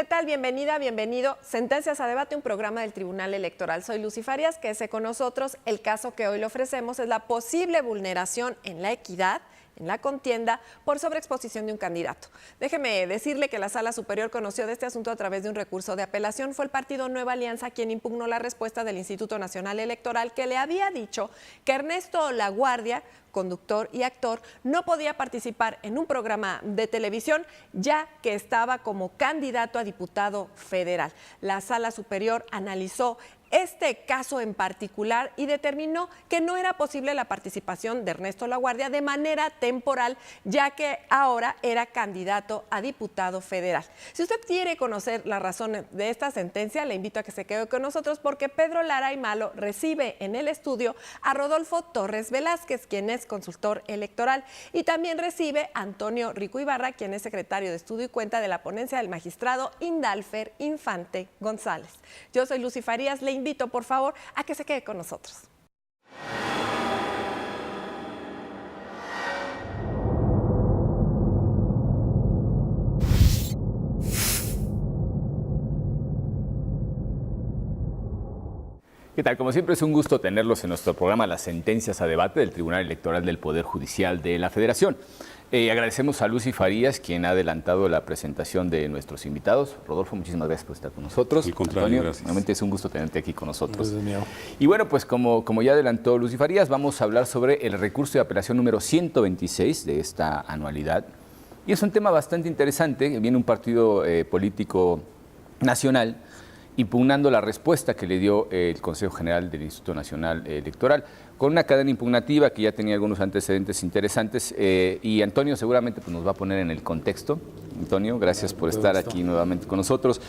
¿Qué tal? Bienvenida, bienvenido. Sentencias a debate, un programa del Tribunal Electoral. Soy Lucy Farias, quédese con nosotros. El caso que hoy le ofrecemos es la posible vulneración en la equidad, en la contienda, por sobreexposición de un candidato. Déjeme decirle que la Sala Superior conoció de este asunto a través de un recurso de apelación. Fue el partido Nueva Alianza quien impugnó la respuesta del Instituto Nacional Electoral, que le había dicho que Ernesto Laguardia, conductor y actor, no podía participar en un programa de televisión ya que estaba como candidato a diputado federal. La Sala Superior analizó este caso en particular y determinó que no era posible la participación de Ernesto Laguardia de manera temporal, ya que ahora era candidato a diputado federal. Si usted quiere conocer la razón de esta sentencia, le invito a que se quede con nosotros porque Pedro Lara y Malo recibe en el estudio a Rodolfo Torres Velázquez, quien es consultor electoral, y también recibe a Antonio Rico Ibarra, quien es secretario de Estudio y Cuenta de la ponencia del magistrado Indalfer Infante González. Yo soy Lucy Farias, le invito por favor a que se quede con nosotros. ¿Qué tal? Como siempre es un gusto tenerlos en nuestro programa Las Sentencias a Debate del Tribunal Electoral del Poder Judicial de la Federación. Agradecemos a Lucy Farías, quien ha adelantado la presentación de nuestros invitados. Rodolfo, muchísimas gracias por estar con nosotros. Al contrario, Antonio, gracias. realmente es un gusto tenerte aquí con nosotros. Y bueno, pues como ya adelantó Lucy Farías, vamos a hablar sobre el recurso de apelación número 126 de esta anualidad. Y es un tema bastante interesante. Viene un partido político nacional impugnando la respuesta que le dio el Consejo General del Instituto Nacional Electoral, con una cadena impugnativa que ya tenía algunos antecedentes interesantes, y Antonio seguramente pues, nos va a poner en el contexto. Antonio, gracias por estar aquí nuevamente con nosotros.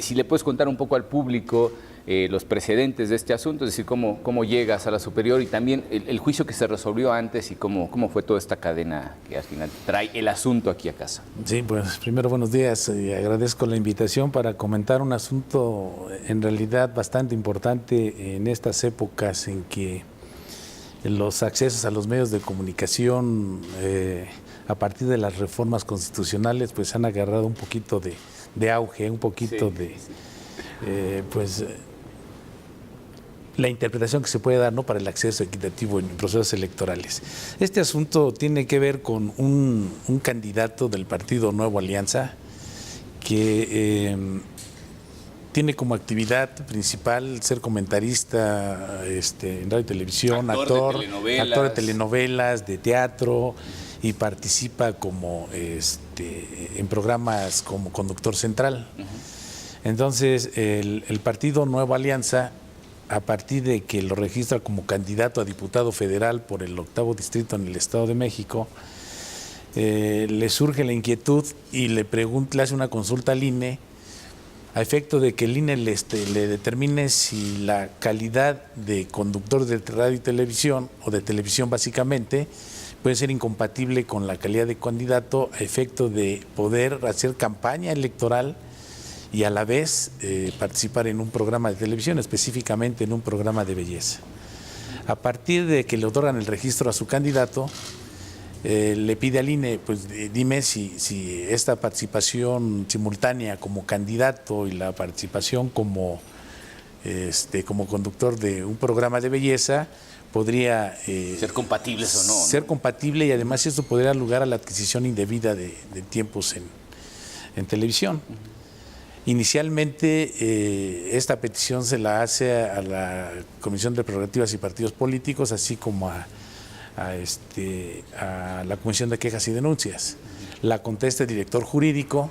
Si le puedes contar un poco al público los precedentes de este asunto, es decir, cómo llega a Sala Superior y también el juicio que se resolvió antes y cómo fue toda esta cadena que al final trae el asunto aquí a casa. Sí, pues primero buenos días y agradezco la invitación para comentar un asunto en realidad bastante importante en estas épocas en que los accesos a los medios de comunicación a partir de las reformas constitucionales pues han agarrado un poquito de auge, un poquito pues la interpretación que se puede dar, ¿no?, para el acceso equitativo en procesos electorales. Este asunto tiene que ver con un candidato del partido Nueva Alianza que tiene como actividad principal ser comentarista en radio y televisión, actor de telenovelas, de teatro, y participa como en programas como conductor central. Entonces, el partido Nueva Alianza, a partir de que lo registra como candidato a diputado federal por el 8º distrito en el Estado de México, le surge la inquietud y le hace una consulta al INE a efecto de que el INE le determine si la calidad de conductor de radio y televisión, o de televisión básicamente, puede ser incompatible con la calidad de candidato a efecto de poder hacer campaña electoral y a la vez participar en un programa de televisión, específicamente en un programa de belleza. A partir de que le otorgan el registro a su candidato, le pide al INE, pues dime si esta participación simultánea como candidato y la participación como conductor de un programa de belleza podría ser compatibles o no. Ser compatible, y además esto podría dar lugar a la adquisición indebida de tiempos en televisión. Inicialmente esta petición se la hace a la Comisión de Prerrogativas y Partidos Políticos, así como a la Comisión de Quejas y Denuncias. La contesta el director jurídico.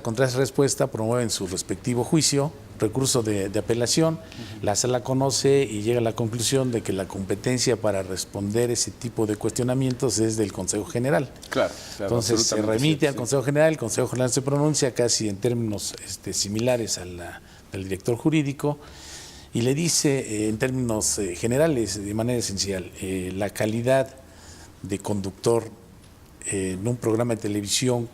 Contra esa respuesta promueven su respectivo juicio, recurso de apelación. La sala conoce y llega a la conclusión de que la competencia para responder ese tipo de cuestionamientos es del Consejo General. Claro, entonces se remite al Consejo General, el Consejo General se pronuncia casi en términos similares al director jurídico y le dice en términos generales, de manera esencial, la calidad de conductor en un programa de televisión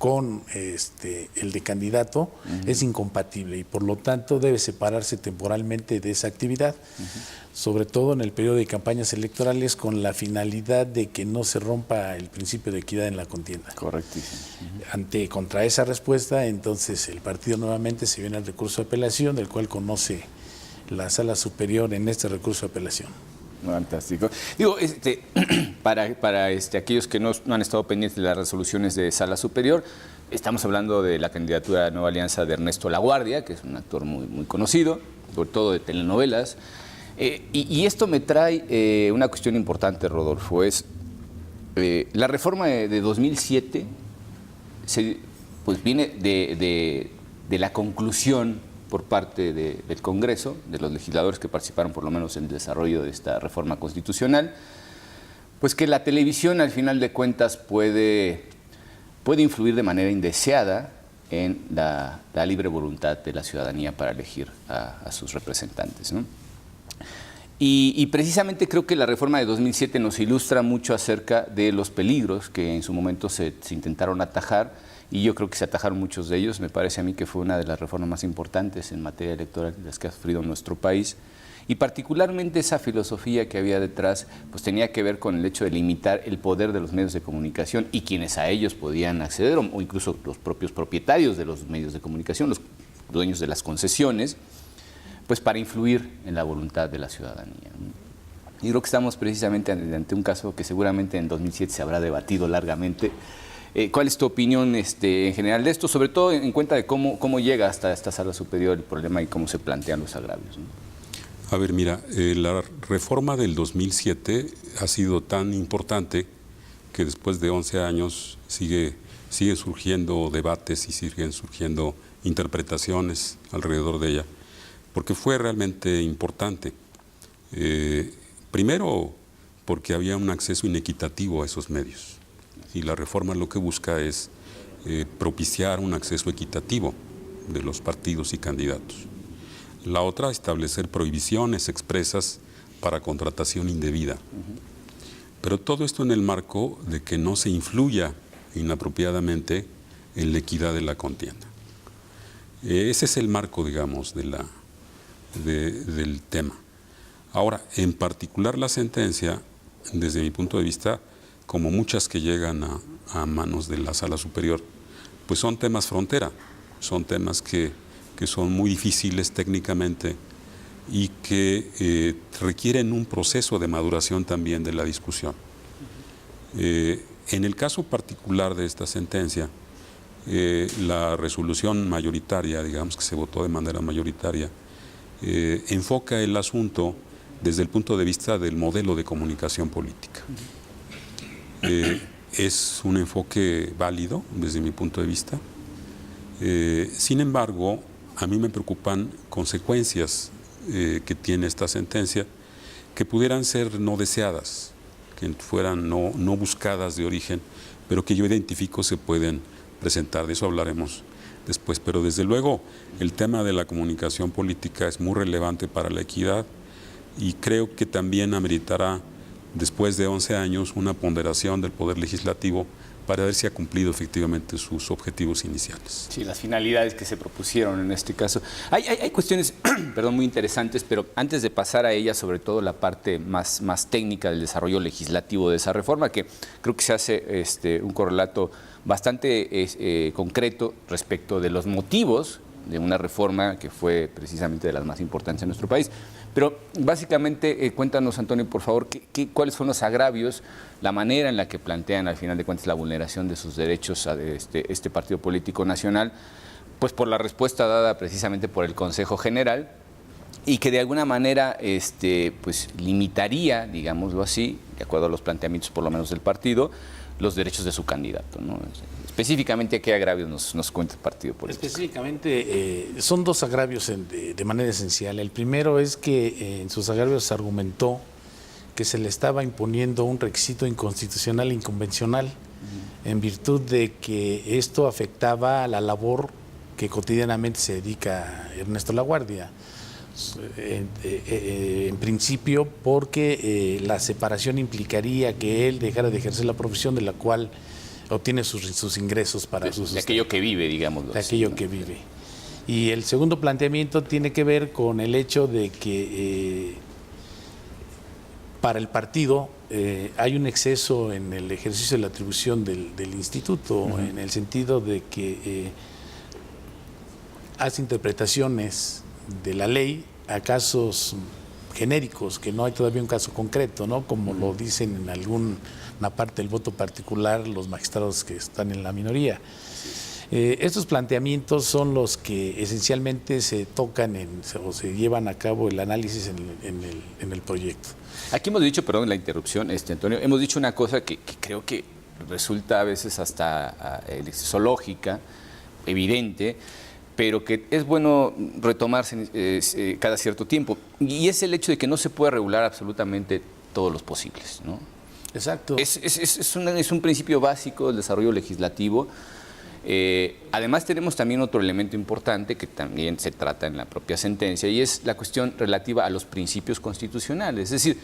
con el de candidato es incompatible y por lo tanto debe separarse temporalmente de esa actividad, sobre todo en el periodo de campañas electorales, con la finalidad de que no se rompa el principio de equidad en la contienda. Correctísimo. Contra esa respuesta, entonces el partido nuevamente se viene al recurso de apelación, del cual conoce la Sala Superior en este recurso de apelación. Fantástico. Digo, para aquellos que no han estado pendientes de las resoluciones de Sala Superior, estamos hablando de la candidatura de Nueva Alianza de Ernesto Laguardia, que es un actor muy, muy conocido, sobre todo de telenovelas. Y esto me trae una cuestión importante, Rodolfo, es la reforma de 2007 pues viene de la conclusión por parte del Congreso, de los legisladores que participaron por lo menos en el desarrollo de esta reforma constitucional, pues que la televisión al final de cuentas puede influir de manera indeseada en la libre voluntad de la ciudadanía para elegir a sus representantes, ¿no? Y precisamente creo que la reforma de 2007 nos ilustra mucho acerca de los peligros que en su momento se intentaron atajar, y yo creo que se atajaron muchos de ellos. Me parece a mí que fue una de las reformas más importantes en materia electoral de las que ha sufrido nuestro país. Y particularmente esa filosofía que había detrás, pues tenía que ver con el hecho de limitar el poder de los medios de comunicación y quienes a ellos podían acceder, o incluso los propios propietarios de los medios de comunicación, los dueños de las concesiones, pues para influir en la voluntad de la ciudadanía. Y creo que estamos precisamente ante un caso que seguramente en 2007 se habrá debatido largamente. ¿Cuál es tu opinión en general de esto, sobre todo en cuenta de cómo llega hasta esta Sala Superior el problema y cómo se plantean los agravios, ¿no? A ver, mira, la reforma del 2007 ha sido tan importante que después de 11 años siguen surgiendo debates y siguen surgiendo interpretaciones alrededor de ella, porque fue realmente importante. Primero, porque había un acceso inequitativo a esos medios. Y la reforma lo que busca es propiciar un acceso equitativo de los partidos y candidatos. La otra, establecer prohibiciones expresas para contratación indebida. Pero todo esto en el marco de que no se influya inapropiadamente en la equidad de la contienda. Ese es el marco, digamos, del tema. Ahora, en particular la sentencia, desde mi punto de vista, como muchas que llegan a manos de la Sala Superior, pues son temas frontera, son temas que son muy difíciles técnicamente y que requieren un proceso de maduración también de la discusión. En el caso particular de esta sentencia, la resolución mayoritaria, digamos que se votó de manera mayoritaria, enfoca el asunto desde el punto de vista del modelo de comunicación política. Es un enfoque válido desde mi punto de vista. Sin embargo, a mí me preocupan consecuencias que tiene esta sentencia que pudieran ser no deseadas, que fueran no buscadas de origen, pero que yo identifico se pueden presentar. De eso hablaremos después. Pero desde luego el tema de la comunicación política es muy relevante para la equidad y creo que también ameritará, después de 11 años, una ponderación del Poder Legislativo para ver si ha cumplido efectivamente sus objetivos iniciales. Sí, las finalidades que se propusieron en este caso. Hay cuestiones perdón, muy interesantes, pero antes de pasar a ellas, sobre todo la parte más técnica del desarrollo legislativo de esa reforma, que creo que se hace un correlato bastante concreto respecto de los motivos de una reforma que fue precisamente de las más importantes en nuestro país. Pero básicamente, cuéntanos, Antonio, por favor, cuáles son los agravios, la manera en la que plantean al final de cuentas la vulneración de sus derechos a este partido político nacional, pues por la respuesta dada precisamente por el Consejo General y que de alguna manera pues limitaría, digámoslo así, de acuerdo a los planteamientos por lo menos del partido, los derechos de su candidato, ¿no? Específicamente, ¿qué agravios nos cuenta el partido político? Específicamente, son dos agravios de manera esencial. El primero es que en sus agravios se argumentó que se le estaba imponiendo un requisito inconstitucional e inconvencional en virtud de que esto afectaba a la labor que cotidianamente se dedica Ernesto Laguardia. En principio porque la separación implicaría que él dejara de ejercer la profesión de la cual obtiene sus ingresos para sus... De aquello que vive, digámoslo. De aquello que vive. Y el segundo planteamiento tiene que ver con el hecho de que para el partido hay un exceso en el ejercicio de la atribución del instituto, en el sentido de que hace interpretaciones de la ley a casos genéricos, que no hay todavía un caso concreto, ¿no? Como lo dicen en alguna parte del voto particular los magistrados que están en la minoría. Estos planteamientos son los que esencialmente se tocan o se llevan a cabo el análisis en el proyecto. Aquí hemos dicho, perdón la interrupción, Antonio, hemos dicho una cosa que creo que resulta a veces hasta excesológica, evidente, pero que es bueno retomarse cada cierto tiempo. Y es el hecho de que no se puede regular absolutamente todos los posibles, ¿no? Exacto. Es un principio básico del desarrollo legislativo. Además tenemos también otro elemento importante que también se trata en la propia sentencia, y es la cuestión relativa a los principios constitucionales. Es decir,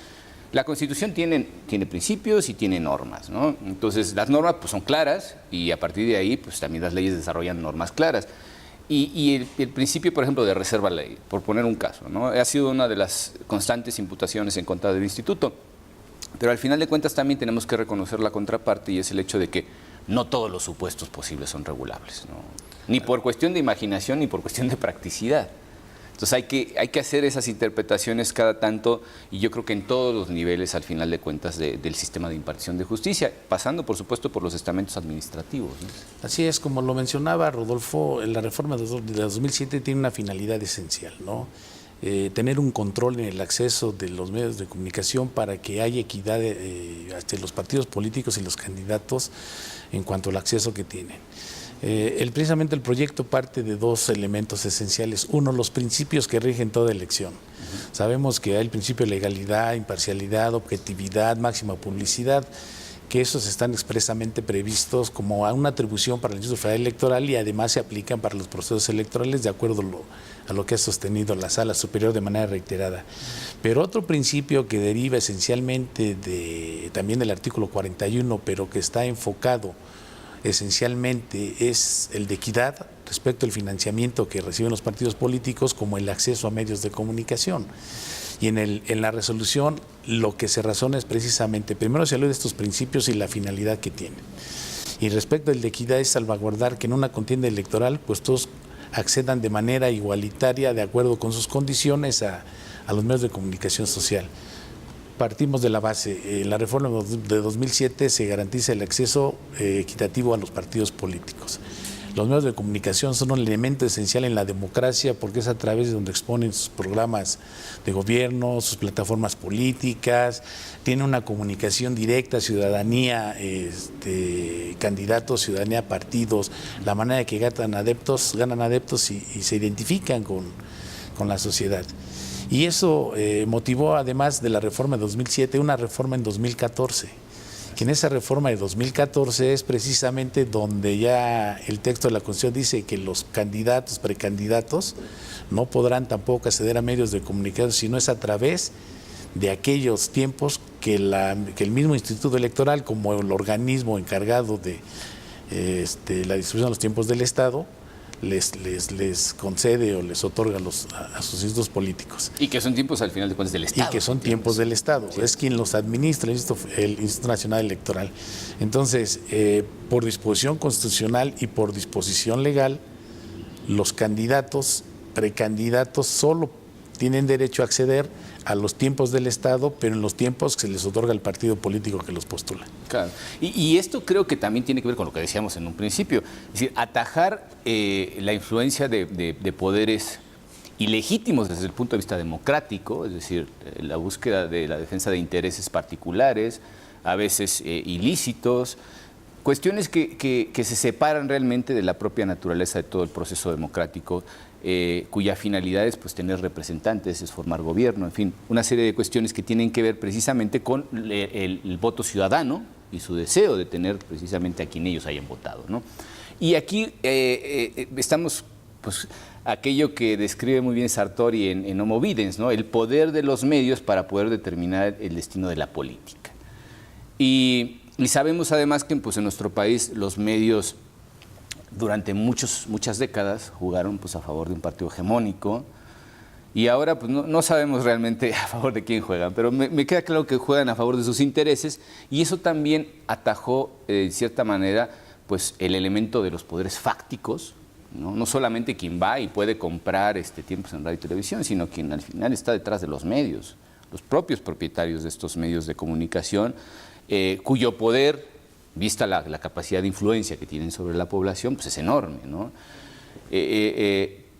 la Constitución tiene principios y tiene normas, ¿no? Entonces las normas pues, son claras, y a partir de ahí pues, también las leyes desarrollan normas claras. Y el principio, por ejemplo, de reserva ley, por poner un caso, ¿no? Ha sido una de las constantes imputaciones en contra del instituto. Pero al final de cuentas también tenemos que reconocer la contraparte, y es el hecho de que no todos los supuestos posibles son regulables, ¿no? Ni por cuestión de imaginación ni por cuestión de practicidad. Entonces hay que hacer esas interpretaciones cada tanto, y yo creo que en todos los niveles, al final de cuentas, del sistema de impartición de justicia, pasando por supuesto por los estamentos administrativos, ¿no? Así es, como lo mencionaba Rodolfo, la reforma de 2007 tiene una finalidad esencial, ¿no? Tener un control en el acceso de los medios de comunicación para que haya equidad entre los partidos políticos y los candidatos en cuanto al acceso que tienen. Precisamente el proyecto parte de dos elementos esenciales. Uno, los principios que rigen toda elección. Sabemos que hay el principio de legalidad, imparcialidad, objetividad, máxima publicidad, que esos están expresamente previstos como una atribución para el Instituto Federal Electoral, y además se aplican para los procesos electorales de acuerdo a lo que ha sostenido la Sala Superior de manera reiterada. Pero otro principio que deriva esencialmente también del artículo 41, pero que está enfocado esencialmente, es el de equidad respecto al financiamiento que reciben los partidos políticos, como el acceso a medios de comunicación. Y en la resolución lo que se razona es precisamente, primero se habla de estos principios y la finalidad que tienen. Y respecto al de equidad es salvaguardar que en una contienda electoral pues todos accedan de manera igualitaria, de acuerdo con sus condiciones, a los medios de comunicación social. Partimos de la base, en la reforma de 2007 se garantiza el acceso equitativo a los partidos políticos. Los medios de comunicación son un elemento esencial en la democracia, porque es a través de donde exponen sus programas de gobierno, sus plataformas políticas, tienen una comunicación directa, ciudadanía, candidatos, ciudadanía, partidos, la manera de que ganan adeptos y se identifican con la sociedad. Y eso motivó, además de la reforma de 2007, una reforma en 2014. Que en esa reforma de 2014 es precisamente donde ya el texto de la Constitución dice que los candidatos, precandidatos, no podrán tampoco acceder a medios de comunicación, sino es a través de aquellos tiempos que el mismo Instituto Electoral, como el organismo encargado de la distribución de los tiempos del Estado, les concede o les otorga a sus institutos políticos. Y que son tiempos al final de cuentas del Estado. Y que son tiempos del Estado. Sí. Es quien los administra, el Instituto Nacional Electoral. Entonces, por disposición constitucional y por disposición legal, los candidatos, precandidatos, solo tienen derecho a acceder a los tiempos del Estado, pero en los tiempos que se les otorga al partido político que los postula. Claro. Y esto creo que también tiene que ver con lo que decíamos en un principio, es decir, atajar la influencia de poderes ilegítimos desde el punto de vista democrático, es decir, la búsqueda de la defensa de intereses particulares, a veces ilícitos, cuestiones que se separan realmente de la propia naturaleza de todo el proceso democrático, cuya finalidad es pues, tener representantes, es formar gobierno, en fin, una serie de cuestiones que tienen que ver precisamente con el voto ciudadano y su deseo de tener precisamente a quien ellos hayan votado, ¿no? Y aquí estamos, pues, aquello que describe muy bien Sartori en Homo Videns, ¿no? El poder de los medios para poder determinar el destino de la política. Y Y sabemos además que pues, en nuestro país los medios durante muchas décadas jugaron pues, a favor de un partido hegemónico. Y ahora pues, no sabemos realmente a favor de quién juegan, pero me queda claro que juegan a favor de sus intereses, y eso también atajó, de cierta manera, pues, el elemento de los poderes fácticos, no solamente quien va y puede comprar tiempos en radio y televisión, sino quien al final está detrás de los medios, los propios propietarios de estos medios de comunicación, cuyo poder, vista la capacidad de influencia que tienen sobre la población, pues es enorme, ¿no?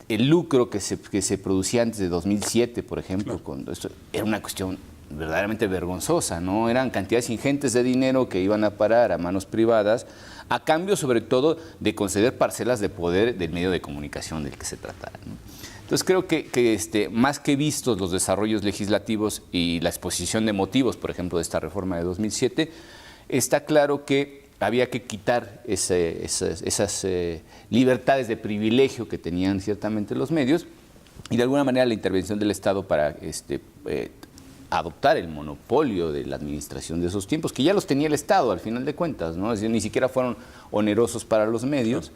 El lucro que se producía antes de 2007, por ejemplo, claro, cuando esto era una cuestión verdaderamente vergonzosa, ¿no? Eran cantidades ingentes de dinero que iban a parar a manos privadas, a cambio sobre todo de conceder parcelas de poder del medio de comunicación del que se tratara, ¿no? Entonces creo que más que vistos los desarrollos legislativos y la exposición de motivos, por ejemplo, de esta reforma de 2007, está claro que había que quitar esas libertades de privilegio que tenían ciertamente los medios, y de alguna manera la intervención del Estado para adoptar el monopolio de la administración de esos tiempos, que ya los tenía el Estado al final de cuentas, ¿no? Es decir, ni siquiera fueron onerosos para los medios,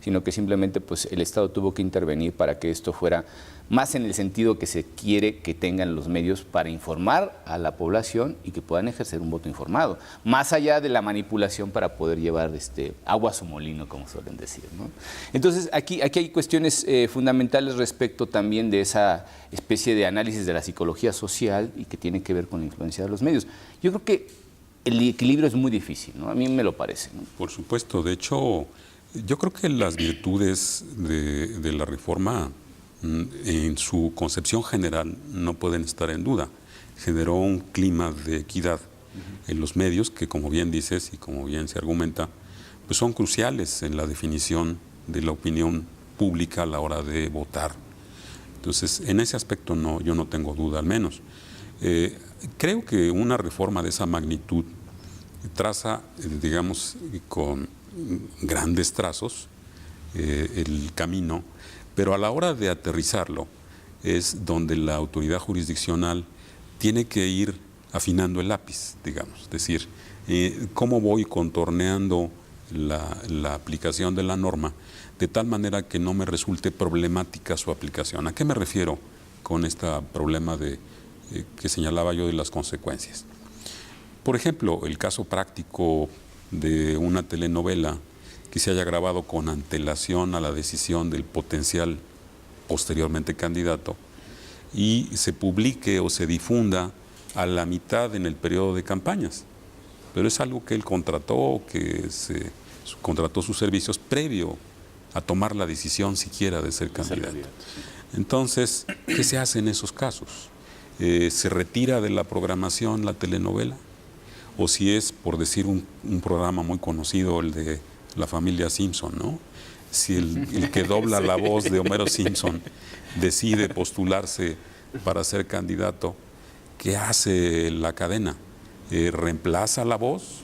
sino que simplemente pues, el Estado tuvo que intervenir para que esto fuera más en el sentido que se quiere que tengan los medios para informar a la población y que puedan ejercer un voto informado, más allá de la manipulación para poder llevar agua a su molino, como suelen decir, ¿no? Entonces, aquí hay cuestiones fundamentales respecto también de esa especie de análisis de la psicología social y que tiene que ver con la influencia de los medios. Yo creo que el equilibrio es muy difícil, ¿no? A mí me lo parece, ¿no? Por supuesto. De hecho, yo creo que las virtudes de la reforma en su concepción general no pueden estar en duda. Generó un clima de equidad en los medios que, como bien dices y como bien se argumenta, pues son cruciales en la definición de la opinión pública a la hora de votar. Entonces, en ese aspecto yo no tengo duda, al menos. Creo que una reforma de esa magnitud traza, digamos, con grandes trazos el camino, pero a la hora de aterrizarlo es donde la autoridad jurisdiccional tiene que ir afinando el lápiz, digamos, es decir, cómo voy contorneando la aplicación de la norma de tal manera que no me resulte problemática su aplicación. ¿A qué me refiero con este problema que señalaba yo de las consecuencias? Por ejemplo, el caso práctico de una telenovela que se haya grabado con antelación a la decisión del potencial posteriormente candidato y se publique o se difunda a la mitad en el periodo de campañas. Pero es algo que él contrató, que se contrató sus servicios previo a tomar la decisión siquiera de ser candidato. Entonces, ¿qué se hace en esos casos? ¿Se retira de la programación la telenovela? O si es, por decir un programa muy conocido, el de la familia Simpson, ¿no? Si el que dobla la voz de Homero Simpson decide postularse para ser candidato, ¿qué hace la cadena? ¿Reemplaza la voz?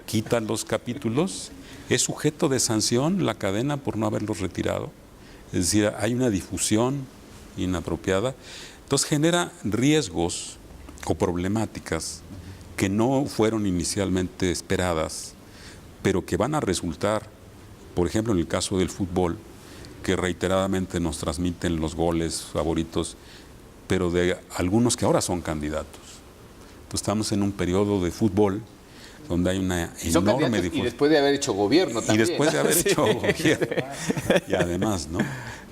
¿Quita los capítulos? ¿Es sujeto de sanción la cadena por no haberlos retirado? Es decir, hay una difusión inapropiada. Entonces genera riesgos o problemáticas que no fueron inicialmente esperadas, pero que van a resultar, por ejemplo, en el caso del fútbol, que reiteradamente nos transmiten los goles favoritos, pero de algunos que ahora son candidatos. Entonces estamos en un periodo de fútbol donde hay una enorme difusión. Y después de haber hecho gobierno también. Y después de haber hecho gobierno. Y además, ¿no?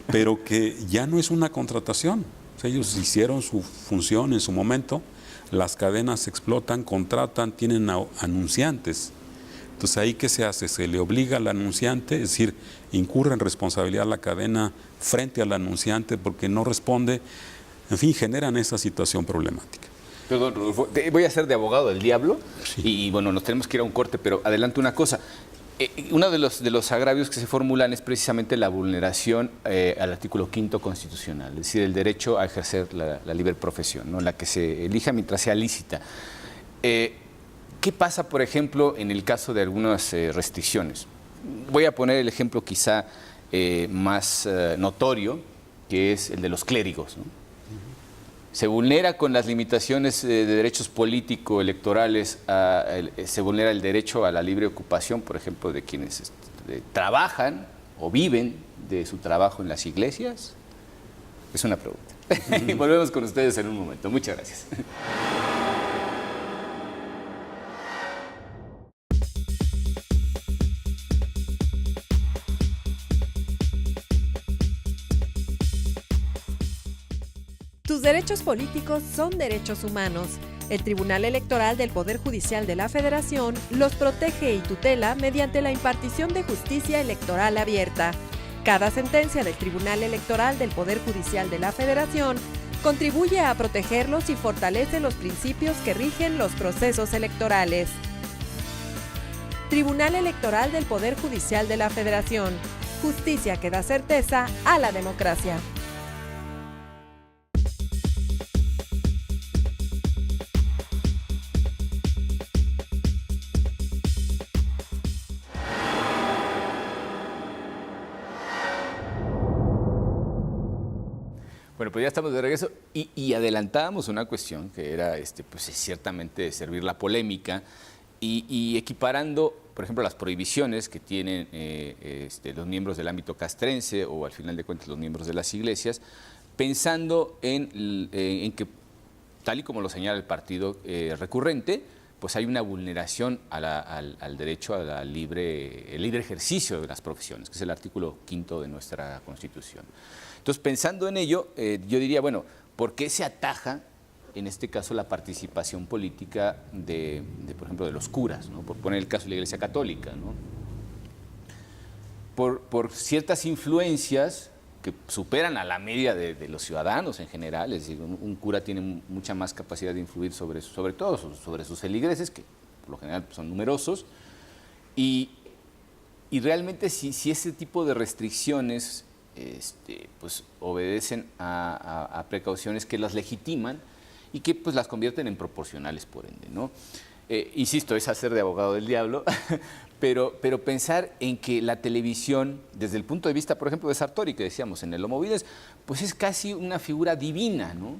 Pero que ya no es una contratación. O sea, ellos hicieron su función en su momento. Las cadenas explotan, contratan, tienen anunciantes. Entonces, ¿ahí qué se hace? Se le obliga al anunciante, es decir, incurre en responsabilidad la cadena frente al anunciante porque no responde. En fin, generan esa situación problemática. Perdón, Rodolfo, voy a ser de abogado del diablo, sí. Y bueno, nos tenemos que ir a un corte, pero adelanto una cosa. Uno de los agravios que se formulan es precisamente la vulneración al artículo 5º constitucional, es decir, el derecho a ejercer la libre profesión, ¿no? La que se elija mientras sea lícita. ¿Qué pasa, por ejemplo, en el caso de algunas restricciones? Voy a poner el ejemplo quizá más notorio, que es el de los clérigos, ¿no? se vulnera con las limitaciones de derechos político-electorales, se vulnera el derecho a la libre ocupación, por ejemplo, de quienes trabajan o viven de su trabajo en las iglesias. Es una pregunta. Y volvemos con ustedes en un momento. Muchas gracias. Tus derechos políticos son derechos humanos. El Tribunal Electoral del Poder Judicial de la Federación los protege y tutela mediante la impartición de justicia electoral abierta. Cada sentencia del Tribunal Electoral del Poder Judicial de la Federación contribuye a protegerlos y fortalece los principios que rigen los procesos electorales. Tribunal Electoral del Poder Judicial de la Federación. Justicia que da certeza a la democracia. Bueno, pues ya estamos de regreso y adelantábamos una cuestión que era pues, ciertamente servir la polémica y equiparando, por ejemplo, las prohibiciones que tienen los miembros del ámbito castrense o al final de cuentas los miembros de las iglesias, pensando en que, tal y como lo señala el partido recurrente, pues hay una vulneración al derecho a el libre ejercicio de las profesiones, que es el artículo 5º de nuestra Constitución. Entonces, pensando en ello, yo diría, bueno, ¿por qué se ataja, en este caso, la participación política por ejemplo, de los curas, ¿no? Por poner el caso de la Iglesia Católica, ¿no? Por ciertas influencias que superan a la media de los ciudadanos en general, es decir, un cura tiene mucha más capacidad de influir sobre sus feligreses, que por lo general son numerosos, y realmente si ese tipo de restricciones pues obedecen a precauciones que las legitiman y que pues las convierten en proporcionales por ende, ¿no? Insisto, es hacer de abogado del diablo, pero pensar en que la televisión, desde el punto de vista, por ejemplo, de Sartori, que decíamos en el Homo Vides, pues es casi una figura divina, ¿no?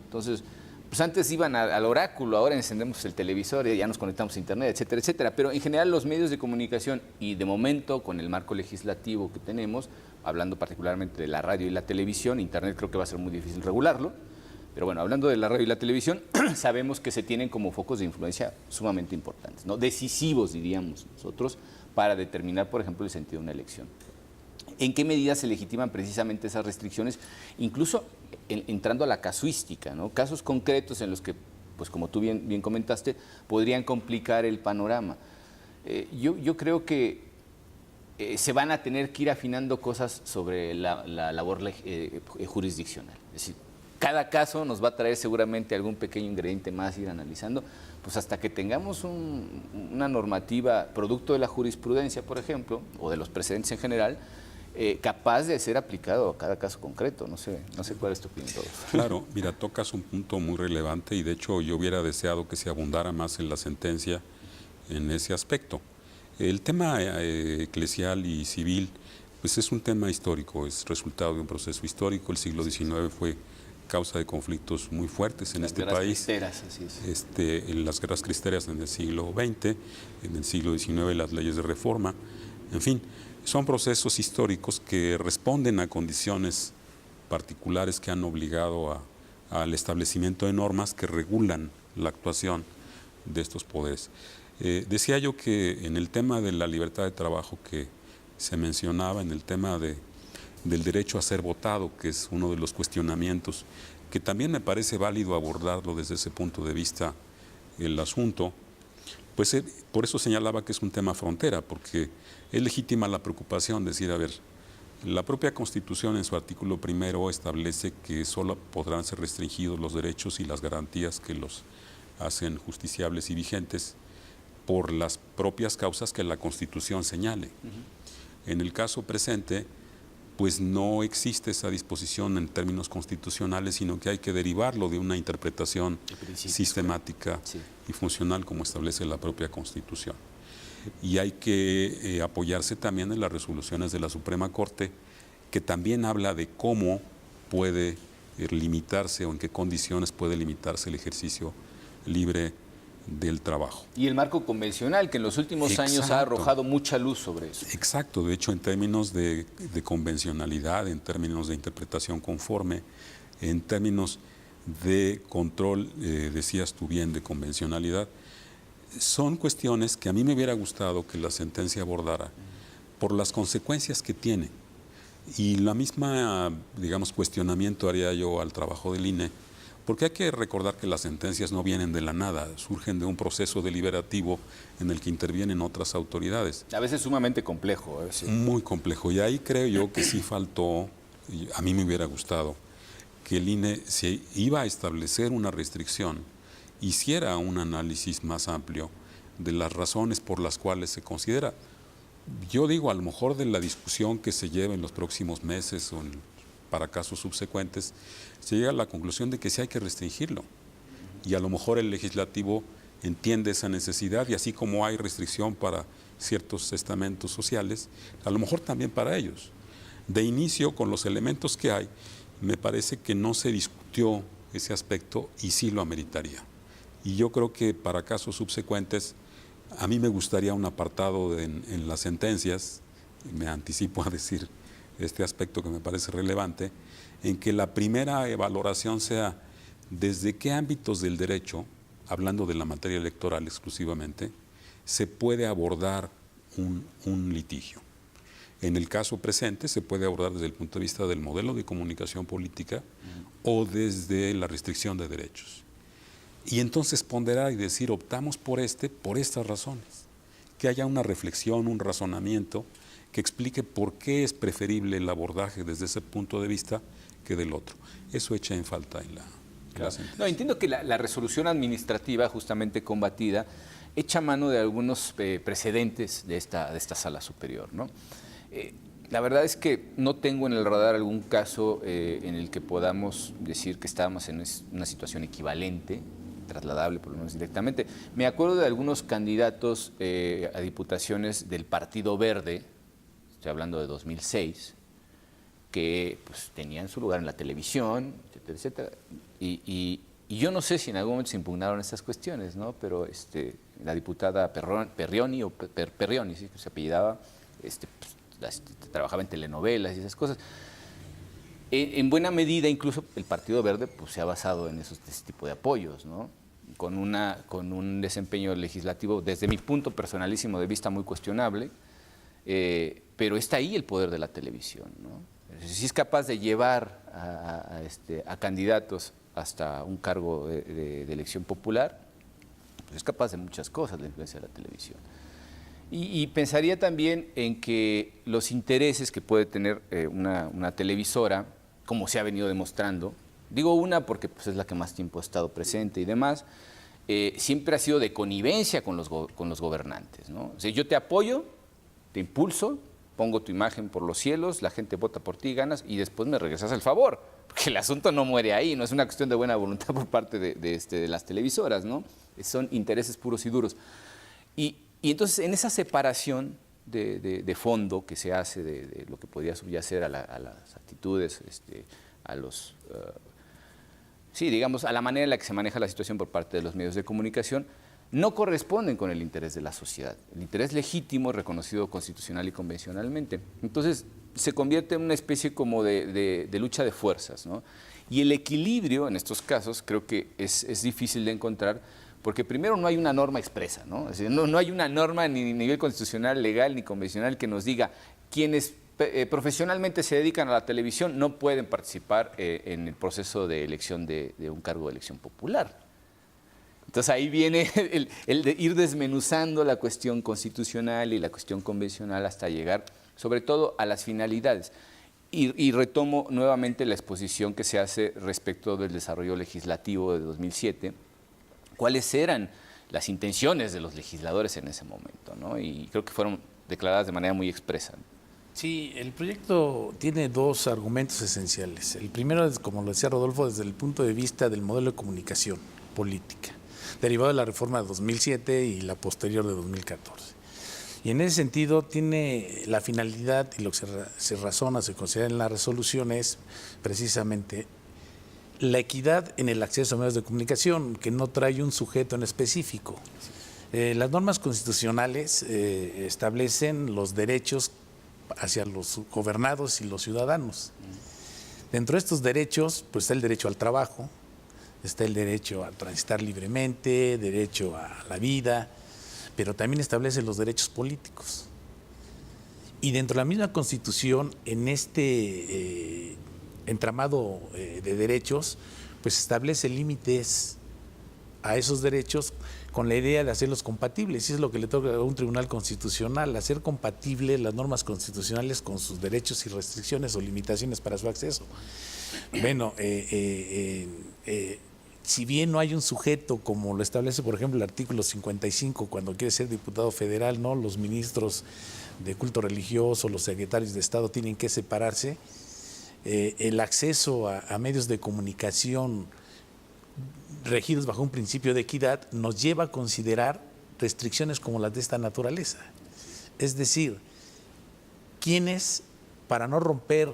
Entonces, pues antes iban al oráculo, ahora encendemos el televisor, ya nos conectamos a internet, etcétera, etcétera. Pero en general los medios de comunicación y de momento con el marco legislativo que tenemos, hablando particularmente de la radio y la televisión, internet creo que va a ser muy difícil regularlo, pero bueno, hablando de la radio y la televisión, sabemos que se tienen como focos de influencia sumamente importantes, ¿no? Decisivos, diríamos nosotros, para determinar, por ejemplo, el sentido de una elección. ¿En qué medida se legitiman precisamente esas restricciones? Incluso entrando a la casuística, ¿no? Casos concretos en los que, pues como tú bien comentaste, podrían complicar el panorama. Yo creo que se van a tener que ir afinando cosas sobre la labor jurisdiccional. Es decir, cada caso nos va a traer seguramente algún pequeño ingrediente más a ir analizando, pues hasta que tengamos una normativa producto de la jurisprudencia, por ejemplo, o de los precedentes en general, capaz de ser aplicado a cada caso concreto. No sé cuál es tu opinión. Claro, mira, tocas un punto muy relevante y de hecho yo hubiera deseado que se abundara más en la sentencia en ese aspecto. El tema eclesial y civil, pues es un tema histórico, es resultado de un proceso histórico. El siglo XIX fue causa de conflictos muy fuertes en este país. Cristeras, así es. En las guerras cristeras en el siglo XX, en el siglo XIX las leyes de reforma, en fin, son procesos históricos que responden a condiciones particulares que han obligado al establecimiento de normas que regulan la actuación de estos poderes. Decía yo que en el tema de la libertad de trabajo que se mencionaba, en el tema del derecho a ser votado, que es uno de los cuestionamientos, que también me parece válido abordarlo desde ese punto de vista el asunto, pues por eso señalaba que es un tema frontera, porque es legítima la preocupación de decir, a ver, la propia Constitución en su artículo 1 establece que solo podrán ser restringidos los derechos y las garantías que los hacen justiciables y vigentes por las propias causas que la Constitución señale. En el caso presente, pues no existe esa disposición en términos constitucionales, sino que hay que derivarlo de una interpretación sistemática y funcional como establece la propia Constitución. Y hay que apoyarse también en las resoluciones de la Suprema Corte, que también habla de cómo puede limitarse o en qué condiciones puede limitarse el ejercicio libre del trabajo. Y el marco convencional, que en los últimos años ha arrojado mucha luz sobre eso. Exacto, de hecho en términos de convencionalidad, en términos de interpretación conforme, en términos de control, decías tú bien, de convencionalidad, son cuestiones que a mí me hubiera gustado que la sentencia abordara por las consecuencias que tiene. Y la misma, digamos, cuestionamiento haría yo al trabajo del INE, porque hay que recordar que las sentencias no vienen de la nada, surgen de un proceso deliberativo en el que intervienen otras autoridades. A veces sumamente complejo. Sí. Muy complejo. Y ahí creo yo que sí faltó, y a mí me hubiera gustado, que el INE, si iba a establecer una restricción, hiciera un análisis más amplio de las razones por las cuales se considera. Yo digo, a lo mejor de la discusión que se lleve en los próximos meses o para casos subsecuentes, se llega a la conclusión de que sí hay que restringirlo. Y a lo mejor el legislativo entiende esa necesidad, y así como hay restricción para ciertos estamentos sociales, a lo mejor también para ellos. De inicio, con los elementos que hay, me parece que no se discutió ese aspecto y sí lo ameritaría. Y yo creo que para casos subsecuentes, a mí me gustaría un apartado en las sentencias, me anticipo a decir este aspecto que me parece relevante, en que la primera valoración sea desde qué ámbitos del derecho, hablando de la materia electoral exclusivamente, se puede abordar un litigio. En el caso presente se puede abordar desde el punto de vista del modelo de comunicación política o desde la restricción de derechos. Y entonces ponderar y decir, optamos por estas razones. Que haya una reflexión, un razonamiento que explique por qué es preferible el abordaje desde ese punto de vista que del otro. Eso echa en falta en la sentencia. No, entiendo que la resolución administrativa justamente combatida echa mano de algunos precedentes de esta sala superior, ¿no? La verdad es que no tengo en el radar algún caso en el que podamos decir que estábamos en una situación equivalente, trasladable por lo menos directamente. Me acuerdo de algunos candidatos a diputaciones del Partido Verde, estoy hablando de 2006, que pues, tenían su lugar en la televisión, etcétera, etcétera. Y yo no sé si en algún momento se impugnaron estas cuestiones, ¿no? Pero la diputada Perrioni, sí, que se apellidaba, trabajaba en telenovelas y esas cosas. En buena medida, incluso el Partido Verde pues, se ha basado en ese tipo de apoyos, ¿no? Con un desempeño legislativo, desde mi punto personalísimo de vista, muy cuestionable, pero está ahí el poder de la televisión, ¿no? Si es capaz de llevar a candidatos hasta un cargo de elección popular, pues es capaz de muchas cosas la influencia de la televisión. Y pensaría también en que los intereses que puede tener una televisora, como se ha venido demostrando, digo una porque pues, es la que más tiempo ha estado presente y demás, siempre ha sido de connivencia con los gobernantes, ¿no? O sea, yo te apoyo, te impulso, pongo tu imagen por los cielos, la gente vota por ti, ganas, y después me regresas el favor, porque el asunto no muere ahí, no es una cuestión de buena voluntad por parte de las televisoras, ¿no? Son intereses puros y duros. Y entonces, en esa separación de fondo que se hace de lo que podría subyacer a las actitudes, a los... sí, digamos, a la manera en la que se maneja la situación por parte de los medios de comunicación, no corresponden con el interés de la sociedad. El interés legítimo, reconocido constitucional y convencionalmente. Entonces, se convierte en una especie como de lucha de fuerzas, ¿no? Y el equilibrio, en estos casos, creo que es difícil de encontrar, porque primero no hay una norma expresa, ¿no? Es decir, no hay una norma ni a nivel constitucional, legal ni convencional que nos diga quienes profesionalmente se dedican a la televisión no pueden participar en el proceso de elección de un cargo de elección popular. Entonces ahí viene el de ir desmenuzando la cuestión constitucional y la cuestión convencional hasta llegar sobre todo a las finalidades. Y retomo nuevamente la exposición que se hace respecto del desarrollo legislativo de 2007, cuáles eran las intenciones de los legisladores en ese momento, ¿no? Y creo que fueron declaradas de manera muy expresa. Sí, el proyecto tiene dos argumentos esenciales. El primero es, como lo decía Rodolfo, desde el punto de vista del modelo de comunicación política, derivado de la reforma de 2007 y la posterior de 2014. Y en ese sentido tiene la finalidad, y lo que se razona, se considera en la resolución es precisamente la equidad en el acceso a medios de comunicación, que no trae un sujeto en específico. Las normas constitucionales establecen los derechos hacia los gobernados y los ciudadanos. Dentro de estos derechos, pues está el derecho al trabajo, está el derecho a transitar libremente, derecho a la vida, pero también establece los derechos políticos. Y dentro de la misma Constitución, en este entramado de derechos, pues establece límites a esos derechos con la idea de hacerlos compatibles. Y es lo que le toca a un tribunal constitucional, hacer compatibles las normas constitucionales con sus derechos y restricciones o limitaciones para su acceso. Bueno, si bien no hay un sujeto como lo establece, por ejemplo, el artículo 55, cuando quiere ser diputado federal, ¿no? Los ministros de culto religioso, los secretarios de Estado tienen que separarse. El acceso a medios de comunicación regidos bajo un principio de equidad nos lleva a considerar restricciones como las de esta naturaleza. Es decir, quienes, para no romper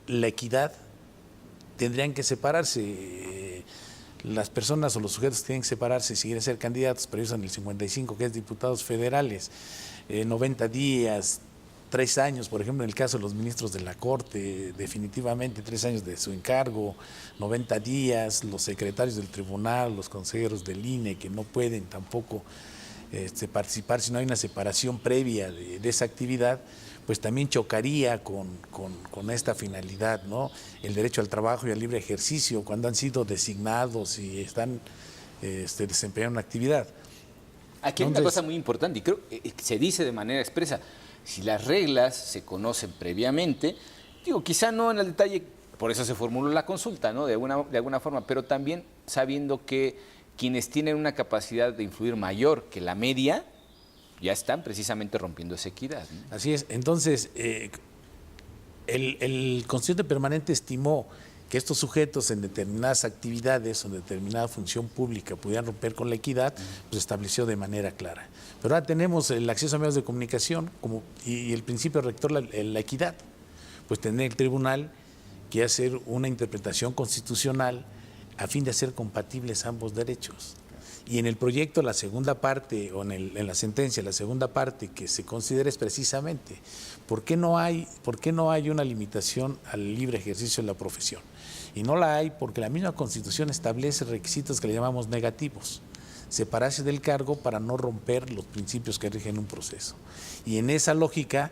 la equidad, tendrían que separarse. Las personas o los sujetos tienen que separarse si quieren ser candidatos, pero ellos en el 55, que es diputados federales, 90 días, 3 años, por ejemplo, en el caso de los ministros de la Corte, definitivamente 3 años de su encargo, 90 días, los secretarios del tribunal, los consejeros del INE, que no pueden tampoco participar si no hay una separación previa de esa actividad, pues también chocaría con esta finalidad, ¿no? El derecho al trabajo y al libre ejercicio, cuando han sido designados y están desempeñando una actividad. Aquí hay una cosa muy importante, y creo que se dice de manera expresa: si las reglas se conocen previamente, digo, quizá no en el detalle, por eso se formuló la consulta, ¿no? De alguna forma, pero también sabiendo que quienes tienen una capacidad de influir mayor que la media, ya están precisamente rompiendo esa equidad, ¿no? Así es. Entonces, el Constituyente Permanente estimó que estos sujetos en determinadas actividades o en determinada función pública pudieran romper con la equidad, pues estableció de manera clara. Pero ahora tenemos el acceso a medios de comunicación y el principio rector, la equidad. Pues tendría el tribunal que hacer una interpretación constitucional a fin de hacer compatibles ambos derechos. Y en el proyecto, la segunda parte, o en la sentencia, la segunda parte que se considera es precisamente ¿por qué no hay una limitación al libre ejercicio de la profesión? Y no la hay porque la misma Constitución establece requisitos que le llamamos negativos: separarse del cargo para no romper los principios que rigen un proceso. Y en esa lógica,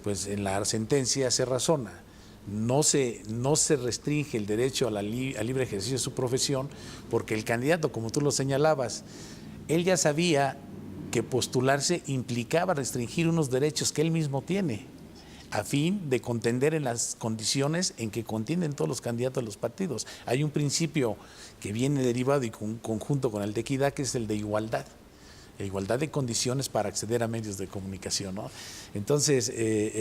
pues en la sentencia se razona. No se restringe el derecho al libre ejercicio de su profesión, porque el candidato, como tú lo señalabas, él ya sabía que postularse implicaba restringir unos derechos que él mismo tiene, a fin de contender en las condiciones en que contienden todos los candidatos de los partidos. Hay un principio que viene derivado y conjunto con el de equidad, que es el de igualdad. Igualdad de condiciones para acceder a medios de comunicación, ¿no? Entonces,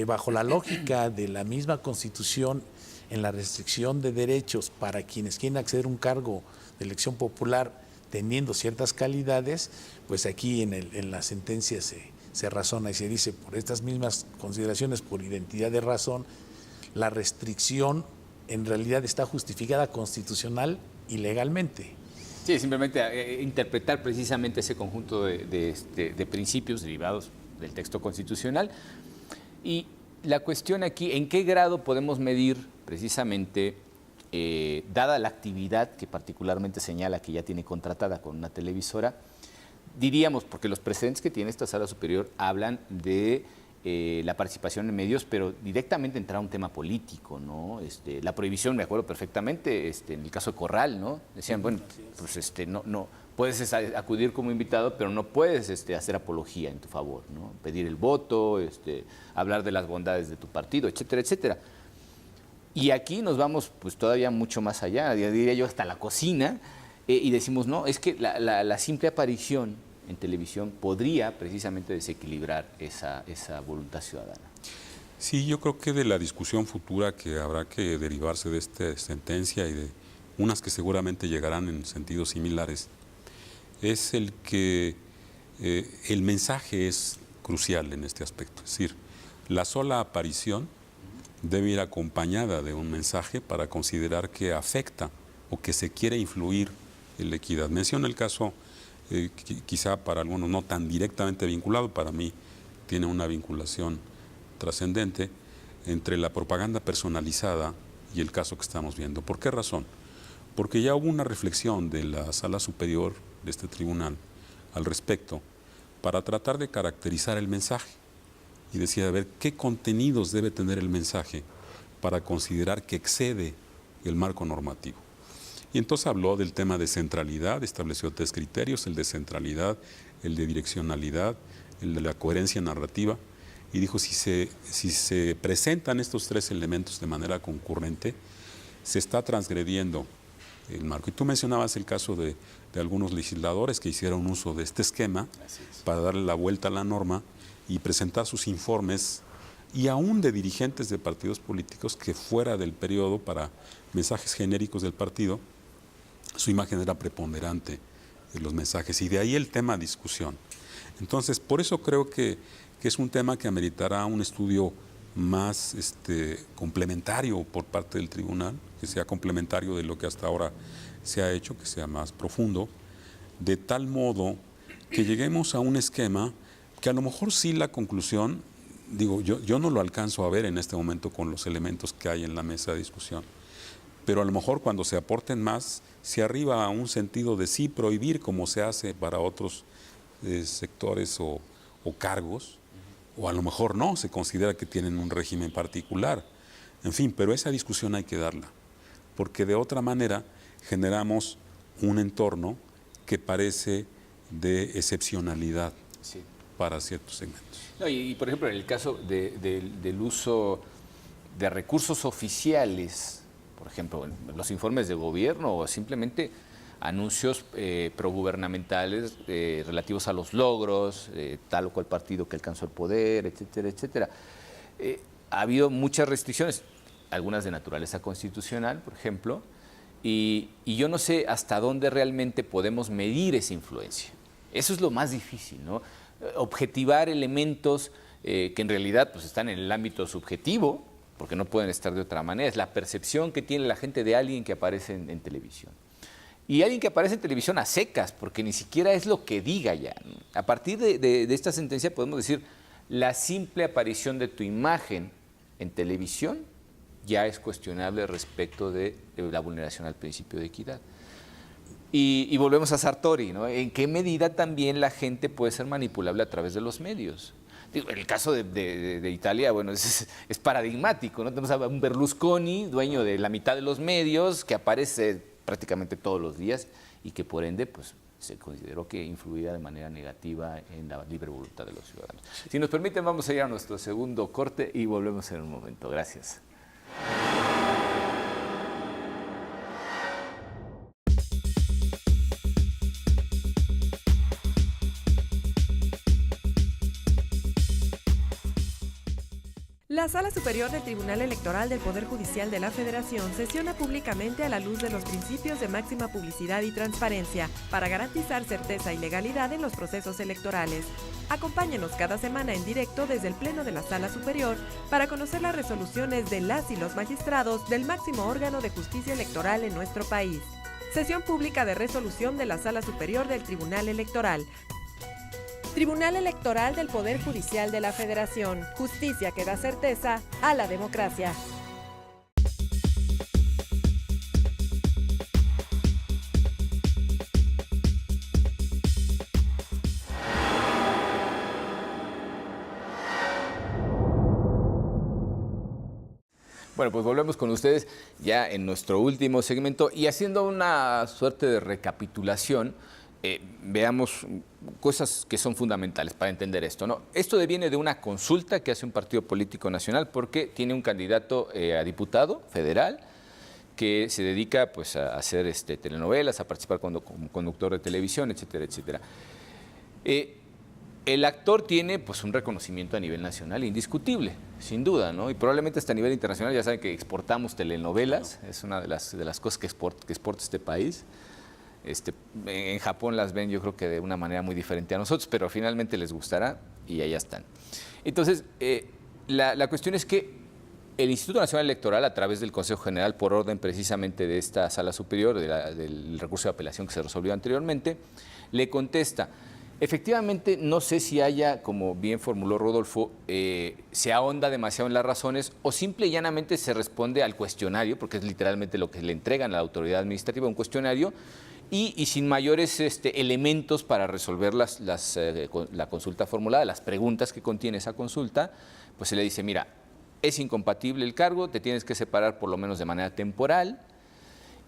bajo la lógica de la misma Constitución, en la restricción de derechos para quienes quieren acceder a un cargo de elección popular teniendo ciertas calidades, pues aquí en la sentencia se razona y se dice, por estas mismas consideraciones, por identidad de razón, la restricción en realidad está justificada constitucional y legalmente. Sí, simplemente interpretar precisamente ese conjunto de principios derivados del texto constitucional. Y la cuestión aquí, ¿en qué grado podemos medir precisamente, dada la actividad que particularmente señala que ya tiene contratada con una televisora, diríamos, porque los precedentes que tiene esta sala superior hablan de la participación en medios, pero directamente entrar a un tema político, ¿no? La prohibición, me acuerdo perfectamente, en el caso de Corral, ¿no? Decían, bueno, pues no puedes acudir como invitado, pero no puedes hacer apología en tu favor, ¿no? Pedir el voto, hablar de las bondades de tu partido, etcétera, etcétera. Y aquí nos vamos pues todavía mucho más allá, diría yo hasta la cocina, y decimos, no, es que la simple aparición en televisión podría precisamente desequilibrar esa voluntad ciudadana. Sí, yo creo que de la discusión futura que habrá que derivarse de esta sentencia y de unas que seguramente llegarán en sentidos similares, es el que el mensaje es crucial en este aspecto. Es decir, la sola aparición debe ir acompañada de un mensaje para considerar que afecta o que se quiere influir en la equidad. Menciono el caso, quizá para algunos no tan directamente vinculado, para mí tiene una vinculación trascendente entre la propaganda personalizada y el caso que estamos viendo. ¿Por qué razón? Porque ya hubo una reflexión de la Sala Superior de este tribunal al respecto para tratar de caracterizar el mensaje y decir, a ver, ¿qué contenidos debe tener el mensaje para considerar que excede el marco normativo? Y entonces habló del tema de centralidad, estableció 3 criterios, el de centralidad, el de direccionalidad, el de la coherencia narrativa, y dijo, si se presentan estos 3 elementos de manera concurrente, se está transgrediendo el marco. Y tú mencionabas el caso de algunos legisladores que hicieron uso de este esquema para darle la vuelta a la norma y presentar sus informes, y aún de dirigentes de partidos políticos que fuera del periodo para mensajes genéricos del partido, su imagen era preponderante en los mensajes, y de ahí el tema discusión. Entonces, por eso creo que es un tema que ameritará un estudio más complementario por parte del tribunal, que sea complementario de lo que hasta ahora se ha hecho, que sea más profundo, de tal modo que lleguemos a un esquema que a lo mejor sí la conclusión, digo, yo no lo alcanzo a ver en este momento con los elementos que hay en la mesa de discusión, pero a lo mejor cuando se aporten más, se arriba a un sentido de sí prohibir, como se hace para otros sectores o cargos, o a lo mejor no, se considera que tienen un régimen particular. En fin, pero esa discusión hay que darla, porque de otra manera generamos un entorno que parece de excepcionalidad para ciertos segmentos. No, y por ejemplo, en el caso del uso de recursos oficiales, por ejemplo, los informes de gobierno o simplemente anuncios progubernamentales relativos a los logros, tal o cual partido que alcanzó el poder, etcétera, etcétera. Ha habido muchas restricciones, algunas de naturaleza constitucional, por ejemplo, y yo no sé hasta dónde realmente podemos medir esa influencia. Eso es lo más difícil, ¿no? Objetivar elementos que en realidad pues, están en el ámbito subjetivo, porque no pueden estar de otra manera. Es la percepción que tiene la gente de alguien que aparece en televisión. Y alguien que aparece en televisión a secas, porque ni siquiera es lo que diga ya, ¿no? A partir de esta sentencia podemos decir, la simple aparición de tu imagen en televisión ya es cuestionable respecto de la vulneración al principio de equidad. Y volvemos a Sartori, ¿no? ¿En qué medida también la gente puede ser manipulable a través de los medios? Digo, el caso de Italia, bueno, es paradigmático, ¿no? Tenemos a un Berlusconi, dueño de la mitad de los medios, que aparece prácticamente todos los días y que por ende pues, se consideró que influía de manera negativa en la libre voluntad de los ciudadanos. Si nos permiten, vamos a ir a nuestro segundo corte y volvemos en un momento. Gracias. La Sala Superior del Tribunal Electoral del Poder Judicial de la Federación sesiona públicamente a la luz de los principios de máxima publicidad y transparencia para garantizar certeza y legalidad en los procesos electorales. Acompáñenos cada semana en directo desde el Pleno de la Sala Superior para conocer las resoluciones de las y los magistrados del máximo órgano de justicia electoral en nuestro país. Sesión pública de resolución de la Sala Superior del Tribunal Electoral. Tribunal Electoral del Poder Judicial de la Federación. Justicia que da certeza a la democracia. Bueno, pues volvemos con ustedes ya en nuestro último segmento y haciendo una suerte de recapitulación. Veamos cosas que son fundamentales para entender esto, ¿no? Esto deviene de una consulta que hace un partido político nacional porque tiene un candidato a diputado federal que se dedica pues, a hacer telenovelas, a participar como conductor de televisión, etcétera, etcétera. El actor tiene pues, un reconocimiento a nivel nacional indiscutible, sin duda, ¿no? Y probablemente hasta a nivel internacional, ya saben que exportamos telenovelas, es una de las cosas que exporta este país. En Japón las ven yo creo que de una manera muy diferente a nosotros, pero finalmente les gustará y allá están. Entonces, la cuestión es que el Instituto Nacional Electoral, a través del Consejo General, por orden precisamente de esta Sala Superior, del recurso de apelación que se resolvió anteriormente, le contesta: efectivamente, no sé si haya, como bien formuló Rodolfo, se ahonda demasiado en las razones o simple y llanamente se responde al cuestionario, porque es literalmente lo que le entregan a la autoridad administrativa, un cuestionario, y sin mayores elementos para resolver la consulta formulada, las preguntas que contiene esa consulta, pues se le dice: mira, es incompatible el cargo, te tienes que separar por lo menos de manera temporal,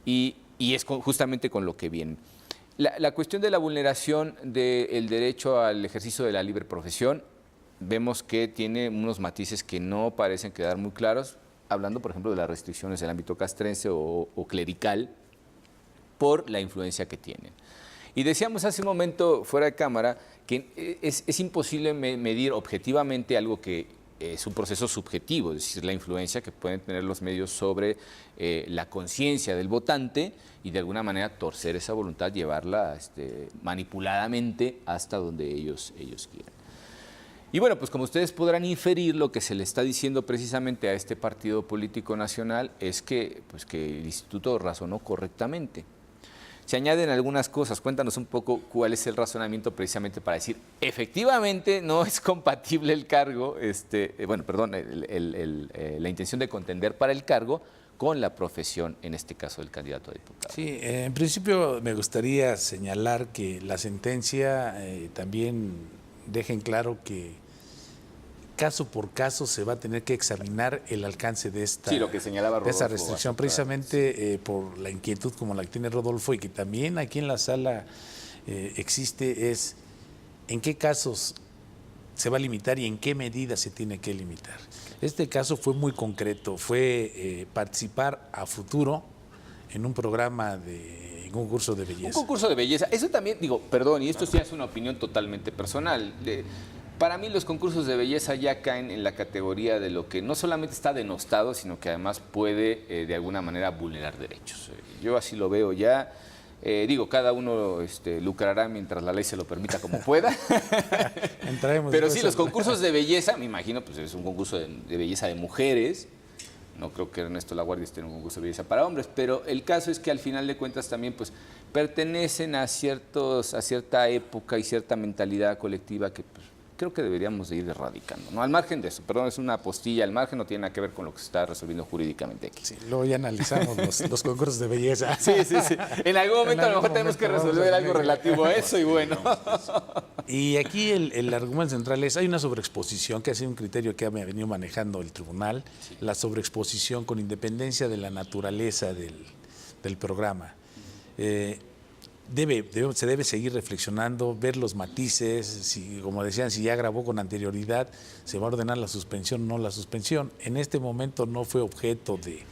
y es justamente con lo que viene. La cuestión de la vulneración del derecho al ejercicio de la libre profesión, vemos que tiene unos matices que no parecen quedar muy claros, hablando, por ejemplo, de las restricciones del ámbito castrense o clerical, por la influencia que tienen. Y decíamos hace un momento, fuera de cámara, que es imposible medir objetivamente algo que es un proceso subjetivo, es decir, la influencia que pueden tener los medios sobre la conciencia del votante y de alguna manera torcer esa voluntad, llevarla manipuladamente hasta donde ellos quieran. Y bueno, pues como ustedes podrán inferir, lo que se le está diciendo precisamente a este partido político nacional es que el instituto razonó correctamente. Se añaden algunas cosas. Cuéntanos un poco cuál es el razonamiento precisamente para decir: efectivamente no es compatible el cargo, la intención de contender para el cargo con la profesión, en este caso del candidato a diputado. Sí, en principio me gustaría señalar que la sentencia también deja en claro que caso por caso se va a tener que examinar el alcance de esta, sí, lo que señalaba Rodolfo, de esa restricción, precisamente por la inquietud como la que tiene Rodolfo y que también aquí en la sala existe, es en qué casos se va a limitar y en qué medida se tiene que limitar. Este caso fue muy concreto, fue participar a futuro en un programa de concurso de belleza. Un concurso de belleza, eso también, digo, perdón, y esto sí es una opinión totalmente personal. Para mí los concursos de belleza ya caen en la categoría de lo que no solamente está denostado, sino que además puede de alguna manera vulnerar derechos. Yo así lo veo ya. Cada uno lucrará mientras la ley se lo permita como pueda. Pero sí, los concursos de belleza, me imagino, pues es un concurso de belleza de mujeres. No creo que Ernesto Laguardia esté en un concurso de belleza para hombres, pero el caso es que al final de cuentas también pues pertenecen a cierta época y cierta mentalidad colectiva que pues, creo que deberíamos de ir erradicando, ¿no? Al margen de eso, perdón, es una apostilla, al margen no tiene nada que ver con lo que se está resolviendo jurídicamente aquí. Sí, luego ya analizamos los concursos de belleza. Sí. En algún momento a lo mejor tenemos que resolver algo relativo a eso y bueno. Y aquí el argumento central es, hay una sobreexposición, que ha sido un criterio que ha venido manejando el tribunal, sí. La sobreexposición con independencia de la naturaleza del programa. Se debe seguir reflexionando, ver los matices, si, como decían, si ya grabó con anterioridad, se va a ordenar la suspensión o no la suspensión. En este momento no fue objeto de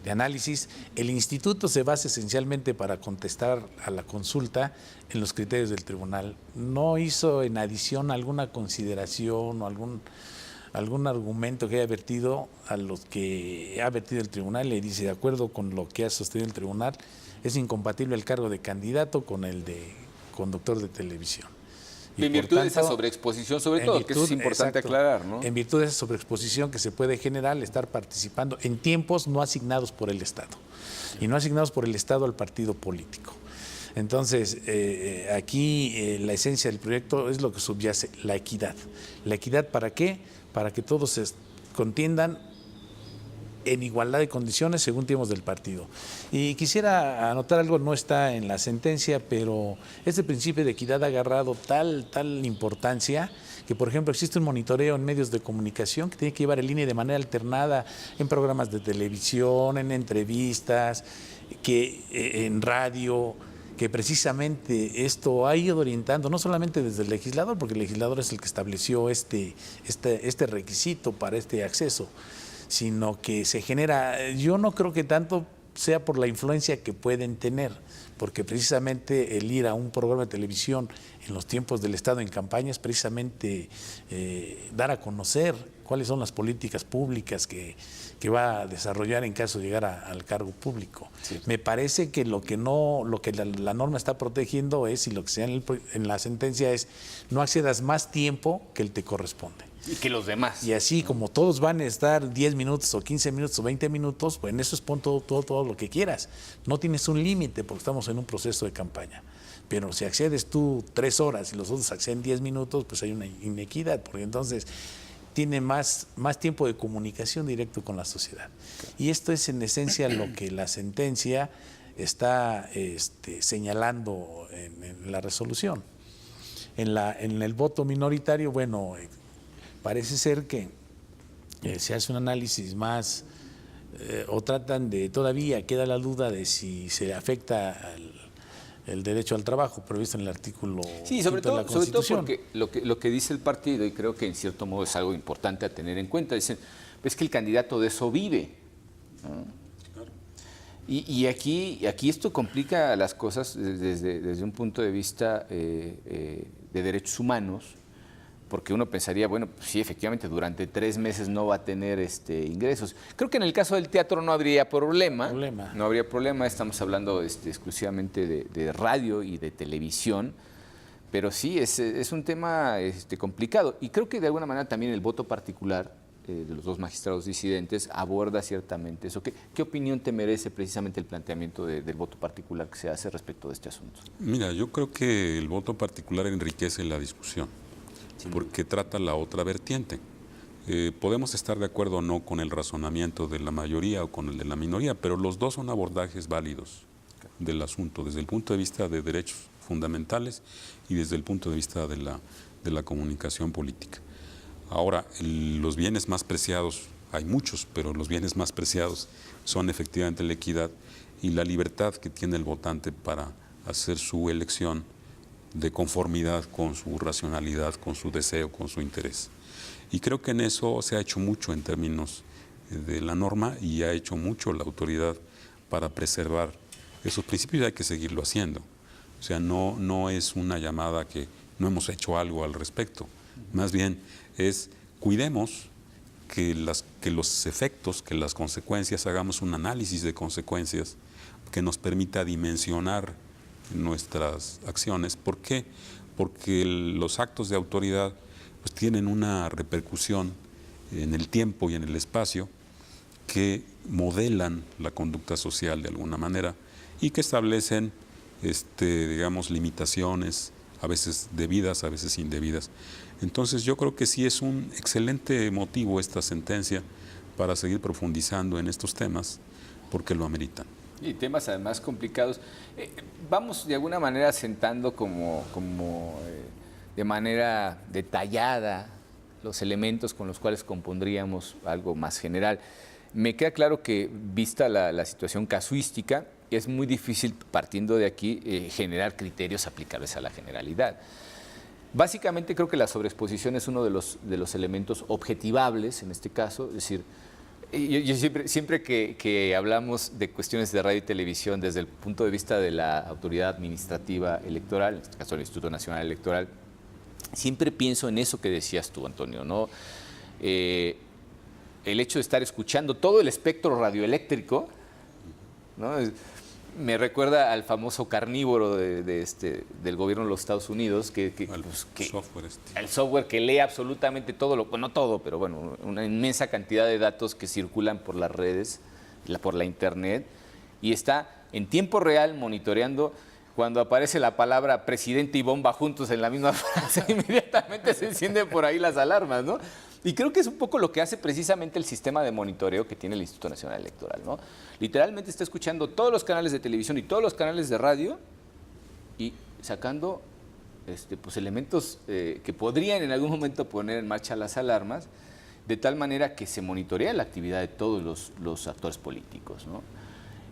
análisis. El instituto se basa esencialmente para contestar a la consulta en los criterios del tribunal. No hizo en adición alguna consideración o algún argumento que haya vertido a los que ha vertido el tribunal. Le dice, de acuerdo con lo que ha sostenido el tribunal, es incompatible el cargo de candidato con el de conductor de televisión. En virtud de esa sobreexposición, sobre todo, que eso es importante aclarar, ¿no? En virtud de esa sobreexposición que se puede generar, estar participando en tiempos no asignados por el Estado, y no asignados por el Estado al partido político. Entonces, aquí la esencia del proyecto es lo que subyace, la equidad. ¿La equidad para qué? Para que todos se contiendan en igualdad de condiciones según tiempos del partido. Y quisiera anotar algo, no está en la sentencia, pero este principio de equidad ha agarrado tal importancia que, por ejemplo, existe un monitoreo en medios de comunicación que tiene que llevar en línea de manera alternada en programas de televisión, en entrevistas, en radio, que precisamente esto ha ido orientando, no solamente desde el legislador, porque el legislador es el que estableció este requisito para este acceso, sino que se genera, yo no creo que tanto sea por la influencia que pueden tener, porque precisamente el ir a un programa de televisión en los tiempos del Estado en campaña es precisamente dar a conocer cuáles son las políticas públicas que va a desarrollar en caso de llegar al cargo público. Sí. Me parece que lo que la norma está protegiendo es, y lo que sea en la sentencia es, no accedas más tiempo que el te corresponde. Y que los demás. Y así como todos van a estar 10 minutos o 15 minutos o 20 minutos, pues en eso es pon todo lo que quieras. No tienes un límite porque estamos en un proceso de campaña. Pero si accedes tú 3 horas y los otros acceden 10 minutos, pues hay una inequidad, porque entonces tiene más tiempo de comunicación directo con la sociedad. Y esto es en esencia lo que la sentencia está señalando en la resolución. En el voto minoritario, bueno, parece ser que se hace un análisis más o tratan de, todavía queda la duda de si se afecta el derecho al trabajo previsto en el artículo sí, sobre todo, de la Constitución. porque lo que dice el partido, y creo que en cierto modo es algo importante a tener en cuenta, dicen, es que el candidato de eso vive, ¿no? Claro. Y aquí esto complica las cosas desde un punto de vista de derechos humanos, porque uno pensaría, bueno, pues sí, efectivamente, durante 3 meses no va a tener ingresos. Creo que en el caso del teatro no habría problema. No habría problema, estamos hablando exclusivamente de radio y de televisión, pero sí, es un tema complicado. Y creo que de alguna manera también el voto particular de los 2 magistrados disidentes aborda ciertamente eso. ¿Qué opinión te merece precisamente el planteamiento del voto particular que se hace respecto de este asunto? Mira, yo creo que el voto particular enriquece la discusión, porque trata la otra vertiente. Podemos estar de acuerdo o no con el razonamiento de la mayoría o con el de la minoría, pero los dos son abordajes válidos del asunto, desde el punto de vista de derechos fundamentales y desde el punto de vista de la comunicación política. Ahora, los bienes más preciados, hay muchos, pero los bienes más preciados son efectivamente la equidad y la libertad que tiene el votante para hacer su elección de conformidad con su racionalidad, con su deseo, con su interés. Y creo que en eso se ha hecho mucho en términos de la norma y ha hecho mucho la autoridad para preservar esos principios y hay que seguirlo haciendo. O sea, no es una llamada que no hemos hecho algo al respecto. Más bien es cuidemos que los efectos, que las consecuencias, hagamos un análisis de consecuencias que nos permita dimensionar nuestras acciones. ¿Por qué? Porque los actos de autoridad pues, tienen una repercusión en el tiempo y en el espacio que modelan la conducta social de alguna manera y que establecen, digamos, limitaciones, a veces debidas, a veces indebidas. Entonces yo creo que sí es un excelente motivo esta sentencia para seguir profundizando en estos temas porque lo ameritan. Y temas además complicados. Vamos de alguna manera sentando de manera detallada los elementos con los cuales compondríamos algo más general. Me queda claro que, vista la situación casuística, es muy difícil, partiendo de aquí, generar criterios aplicables a la generalidad. Básicamente creo que la sobreexposición es uno de los elementos objetivables en este caso, es decir, yo siempre que hablamos de cuestiones de radio y televisión desde el punto de vista de la autoridad administrativa electoral, en este caso el Instituto Nacional Electoral, siempre pienso en eso que decías tú, Antonio, ¿no? El hecho de estar escuchando todo el espectro radioeléctrico, ¿no? Me recuerda al famoso carnívoro del gobierno de los Estados Unidos, el software que lee absolutamente todo, no todo, pero bueno, una inmensa cantidad de datos que circulan por las redes, por la internet, y está en tiempo real monitoreando. Cuando aparece la palabra presidente y bomba juntos en la misma frase, inmediatamente se encienden por ahí las alarmas, ¿no? Y creo que es un poco lo que hace precisamente el sistema de monitoreo que tiene el Instituto Nacional Electoral, ¿no? Literalmente está escuchando todos los canales de televisión y todos los canales de radio y sacando pues elementos que podrían en algún momento poner en marcha las alarmas, de tal manera que se monitorea la actividad de todos los actores políticos, ¿no?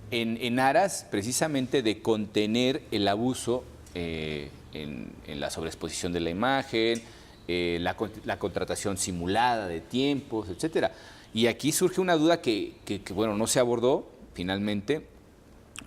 En aras precisamente de contener el abuso en la sobreexposición de la imagen, la contratación simulada de tiempos, etcétera. Y aquí surge una duda que bueno, no se abordó finalmente,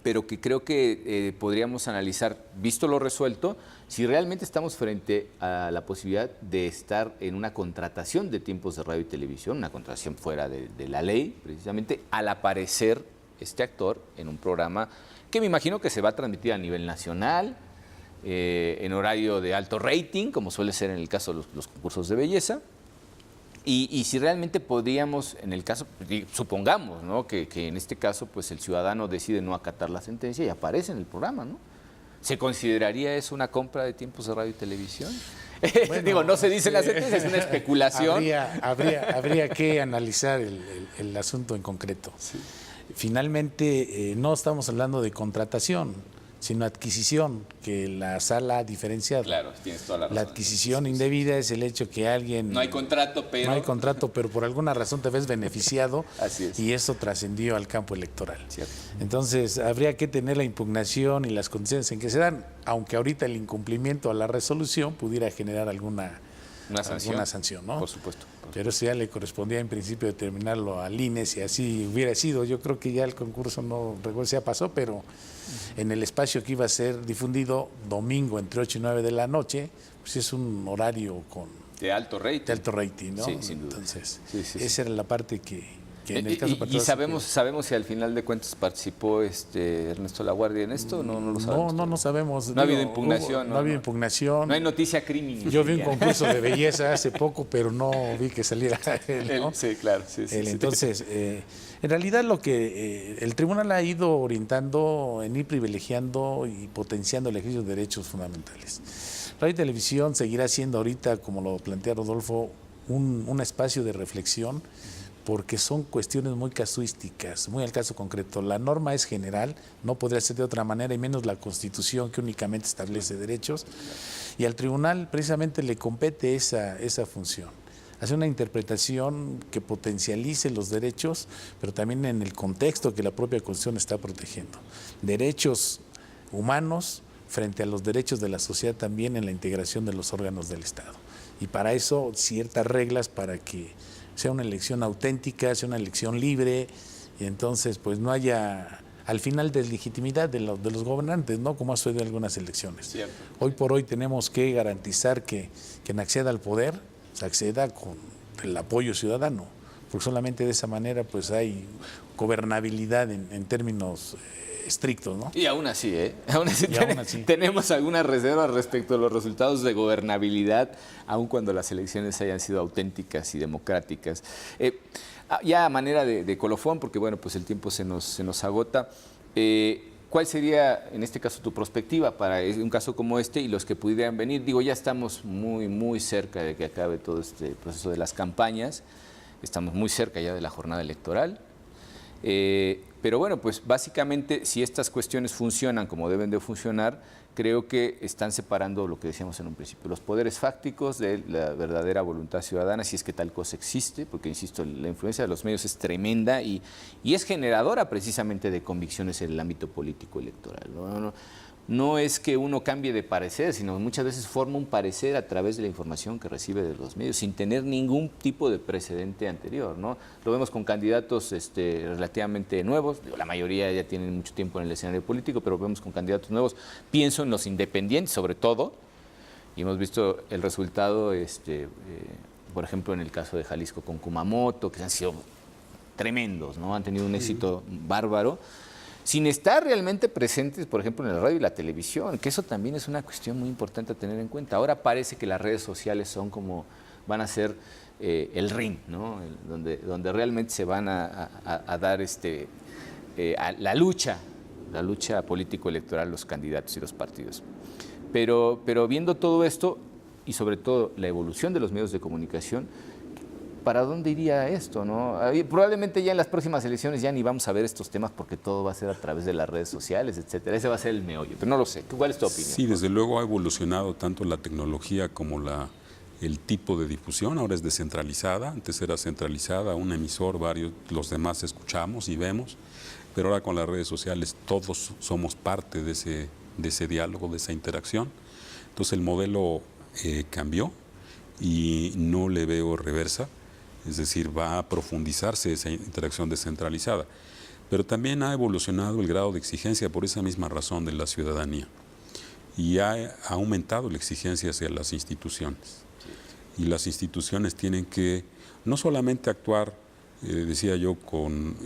pero que creo que podríamos analizar, visto lo resuelto, si realmente estamos frente a la posibilidad de estar en una contratación de tiempos de radio y televisión, una contratación fuera de la ley, precisamente, al aparecer este actor en un programa que me imagino que se va a transmitir a nivel nacional, en horario de alto rating, como suele ser en el caso de los concursos de belleza, Y si realmente podríamos, en el caso, supongamos, ¿no? que en este caso pues el ciudadano decide no acatar la sentencia y aparece en el programa, ¿no? ¿Se consideraría eso una compra de tiempos de radio y televisión? Bueno, digo, no se dice la sentencia, es una especulación. Habría que analizar el asunto en concreto. Sí. Finalmente, no estamos hablando de contratación, sino adquisición, que la sala ha diferenciado. Claro, tienes toda la razón. La adquisición indebida es el hecho que alguien... No hay contrato, pero por alguna razón te ves beneficiado. Así es. Y eso trascendió al campo electoral. Cierto. Entonces, habría que tener la impugnación y las condiciones en que se dan, aunque ahorita el incumplimiento a la resolución pudiera generar alguna sanción, ¿no? Por supuesto. Pero eso ya le correspondía en principio determinarlo al INE, si así hubiera sido. Yo creo que ya el concurso no recuerdo si ya pasó, pero en el espacio que iba a ser difundido domingo entre 8 y 9 de la noche, pues es un horario de alto rating. De alto rating, ¿no? Sí, sin duda. Entonces, esa era la parte que en el caso y sabemos si al final de cuentas participó Ernesto Laguardia en esto, no lo sabemos. No sabemos. No ha habido impugnación. No ha habido impugnación. No hay noticia criminal. Yo vi un concurso de belleza hace poco, pero no vi que saliera él, ¿no? Sí, claro. Sí, entonces, en realidad lo que el tribunal ha ido orientando en ir privilegiando y potenciando el ejercicio de derechos fundamentales. Radio y Televisión seguirá siendo ahorita, como lo plantea Rodolfo, un espacio de reflexión, porque son cuestiones muy casuísticas, muy al caso concreto. La norma es general, no podría ser de otra manera, y menos la Constitución, que únicamente establece derechos, y al tribunal precisamente le compete esa función. Hacer una interpretación que potencialice los derechos, pero también en el contexto que la propia Constitución está protegiendo. Derechos humanos frente a los derechos de la sociedad, también en la integración de los órganos del Estado. Y para eso ciertas reglas para que sea una elección auténtica, sea una elección libre, y entonces pues no haya al final deslegitimidad de los gobernantes, ¿no? Como ha sucedido en algunas elecciones. Cierto. Hoy por hoy tenemos que garantizar que quien acceda al poder se acceda con el apoyo ciudadano, porque solamente de esa manera pues hay gobernabilidad en términos estrictos, ¿no? Y aún así, aún así tenemos algunas reservas respecto a los resultados de gobernabilidad, aun cuando las elecciones hayan sido auténticas y democráticas. Ya a manera de colofón, porque bueno, pues el tiempo se nos agota, ¿cuál sería en este caso tu perspectiva para un caso como este y los que pudieran venir? Digo, ya estamos muy cerca de que acabe todo este proceso de las campañas, estamos muy cerca ya de la jornada electoral. Pero bueno, pues básicamente si estas cuestiones funcionan como deben de funcionar, creo que están separando lo que decíamos en un principio, los poderes fácticos de la verdadera voluntad ciudadana, si es que tal cosa existe, porque insisto, la influencia de los medios es tremenda y es generadora precisamente de convicciones en el ámbito político electoral. No es que uno cambie de parecer, sino muchas veces forma un parecer a través de la información que recibe de los medios, sin tener ningún tipo de precedente anterior, ¿no? Lo vemos con candidatos relativamente nuevos, la mayoría ya tienen mucho tiempo en el escenario político, pero vemos con candidatos nuevos. Pienso en los independientes, sobre todo, y hemos visto el resultado, por ejemplo, en el caso de Jalisco con Kumamoto, que han sido tremendos, ¿no? Han tenido un éxito bárbaro, sin estar realmente presentes, por ejemplo, en la radio y la televisión, que eso también es una cuestión muy importante a tener en cuenta. Ahora parece que las redes sociales van a ser el ring, ¿no? Donde realmente se van a dar la lucha político-electoral, los candidatos y los partidos. Pero viendo todo esto, y sobre todo la evolución de los medios de comunicación, ¿para dónde iría esto, no? Probablemente ya en las próximas elecciones ya ni vamos a ver estos temas porque todo va a ser a través de las redes sociales, etcétera. Ese va a ser el meollo, pero no lo sé. ¿Cuál es tu opinión? Sí, desde luego ha evolucionado tanto la tecnología como el tipo de difusión. Ahora es descentralizada. Antes era centralizada, un emisor, varios, los demás escuchamos y vemos. Pero ahora con las redes sociales todos somos parte de ese diálogo, de esa interacción. Entonces el modelo cambió y no le veo reversa. Es decir, va a profundizarse esa interacción descentralizada. Pero también ha evolucionado el grado de exigencia por esa misma razón de la ciudadanía. Y ha aumentado la exigencia hacia las instituciones. Y las instituciones tienen que no solamente actuar, decía yo, con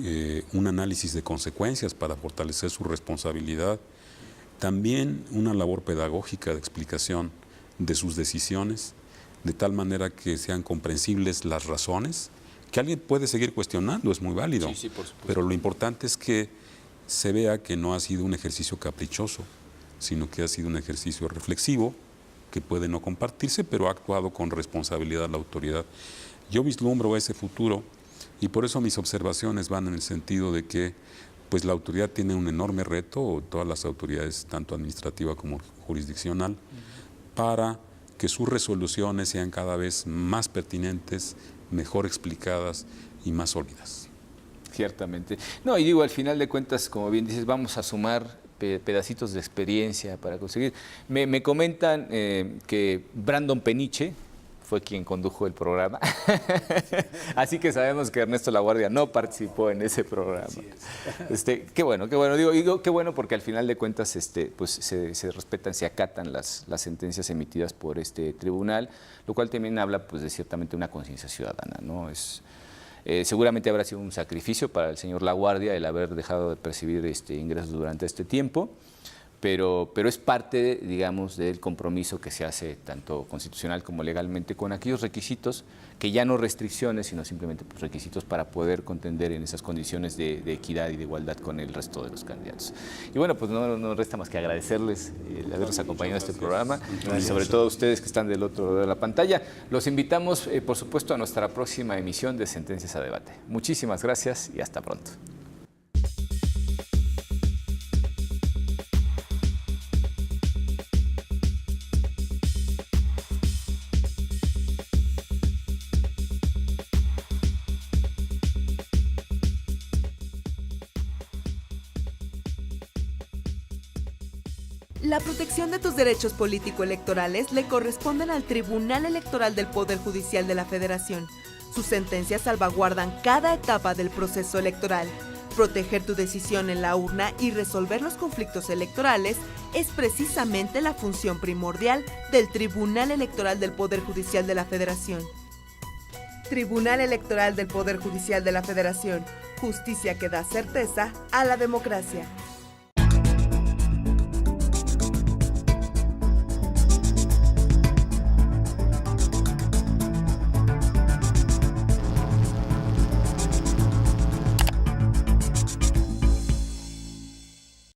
un análisis de consecuencias para fortalecer su responsabilidad, también una labor pedagógica de explicación de sus decisiones, de tal manera que sean comprensibles las razones, que alguien puede seguir cuestionando, es muy válido, Sí, por supuesto. pero lo importante es que se vea que no ha sido un ejercicio caprichoso, sino que ha sido un ejercicio reflexivo, que puede no compartirse, pero ha actuado con responsabilidad la autoridad. Yo vislumbro ese futuro y por eso mis observaciones van en el sentido de que pues, la autoridad tiene un enorme reto, todas las autoridades, tanto administrativa como jurisdiccional, para que sus resoluciones sean cada vez más pertinentes, mejor explicadas y más sólidas. Ciertamente. No, y digo, al final de cuentas, como bien dices, vamos a sumar pedacitos de experiencia para conseguir. Me comentan que Brandon Peniche fue quien condujo el programa. Así que sabemos que Ernesto Laguardia no participó en ese programa. Qué bueno. Digo qué bueno porque al final de cuentas pues se respetan, se acatan las sentencias emitidas por este tribunal, lo cual también habla pues de ciertamente una conciencia ciudadana, ¿no? Seguramente habrá sido un sacrificio para el señor Laguardia el haber dejado de percibir ingresos durante este tiempo, pero es parte, digamos, del compromiso que se hace tanto constitucional como legalmente con aquellos requisitos que ya no restricciones, sino simplemente pues, requisitos para poder contender en esas condiciones de equidad y de igualdad con el resto de los candidatos. Y bueno, pues no resta más que agradecerles el habernos acompañado en este programa y sobre todo a ustedes que están del otro lado de la pantalla. Los invitamos, por supuesto, a nuestra próxima emisión de Sentencias a Debate. Muchísimas gracias y hasta pronto. La protección de tus derechos político-electorales le corresponden al Tribunal Electoral del Poder Judicial de la Federación. Sus sentencias salvaguardan cada etapa del proceso electoral. Proteger tu decisión en la urna y resolver los conflictos electorales es precisamente la función primordial del Tribunal Electoral del Poder Judicial de la Federación. Tribunal Electoral del Poder Judicial de la Federación. Justicia que da certeza a la democracia.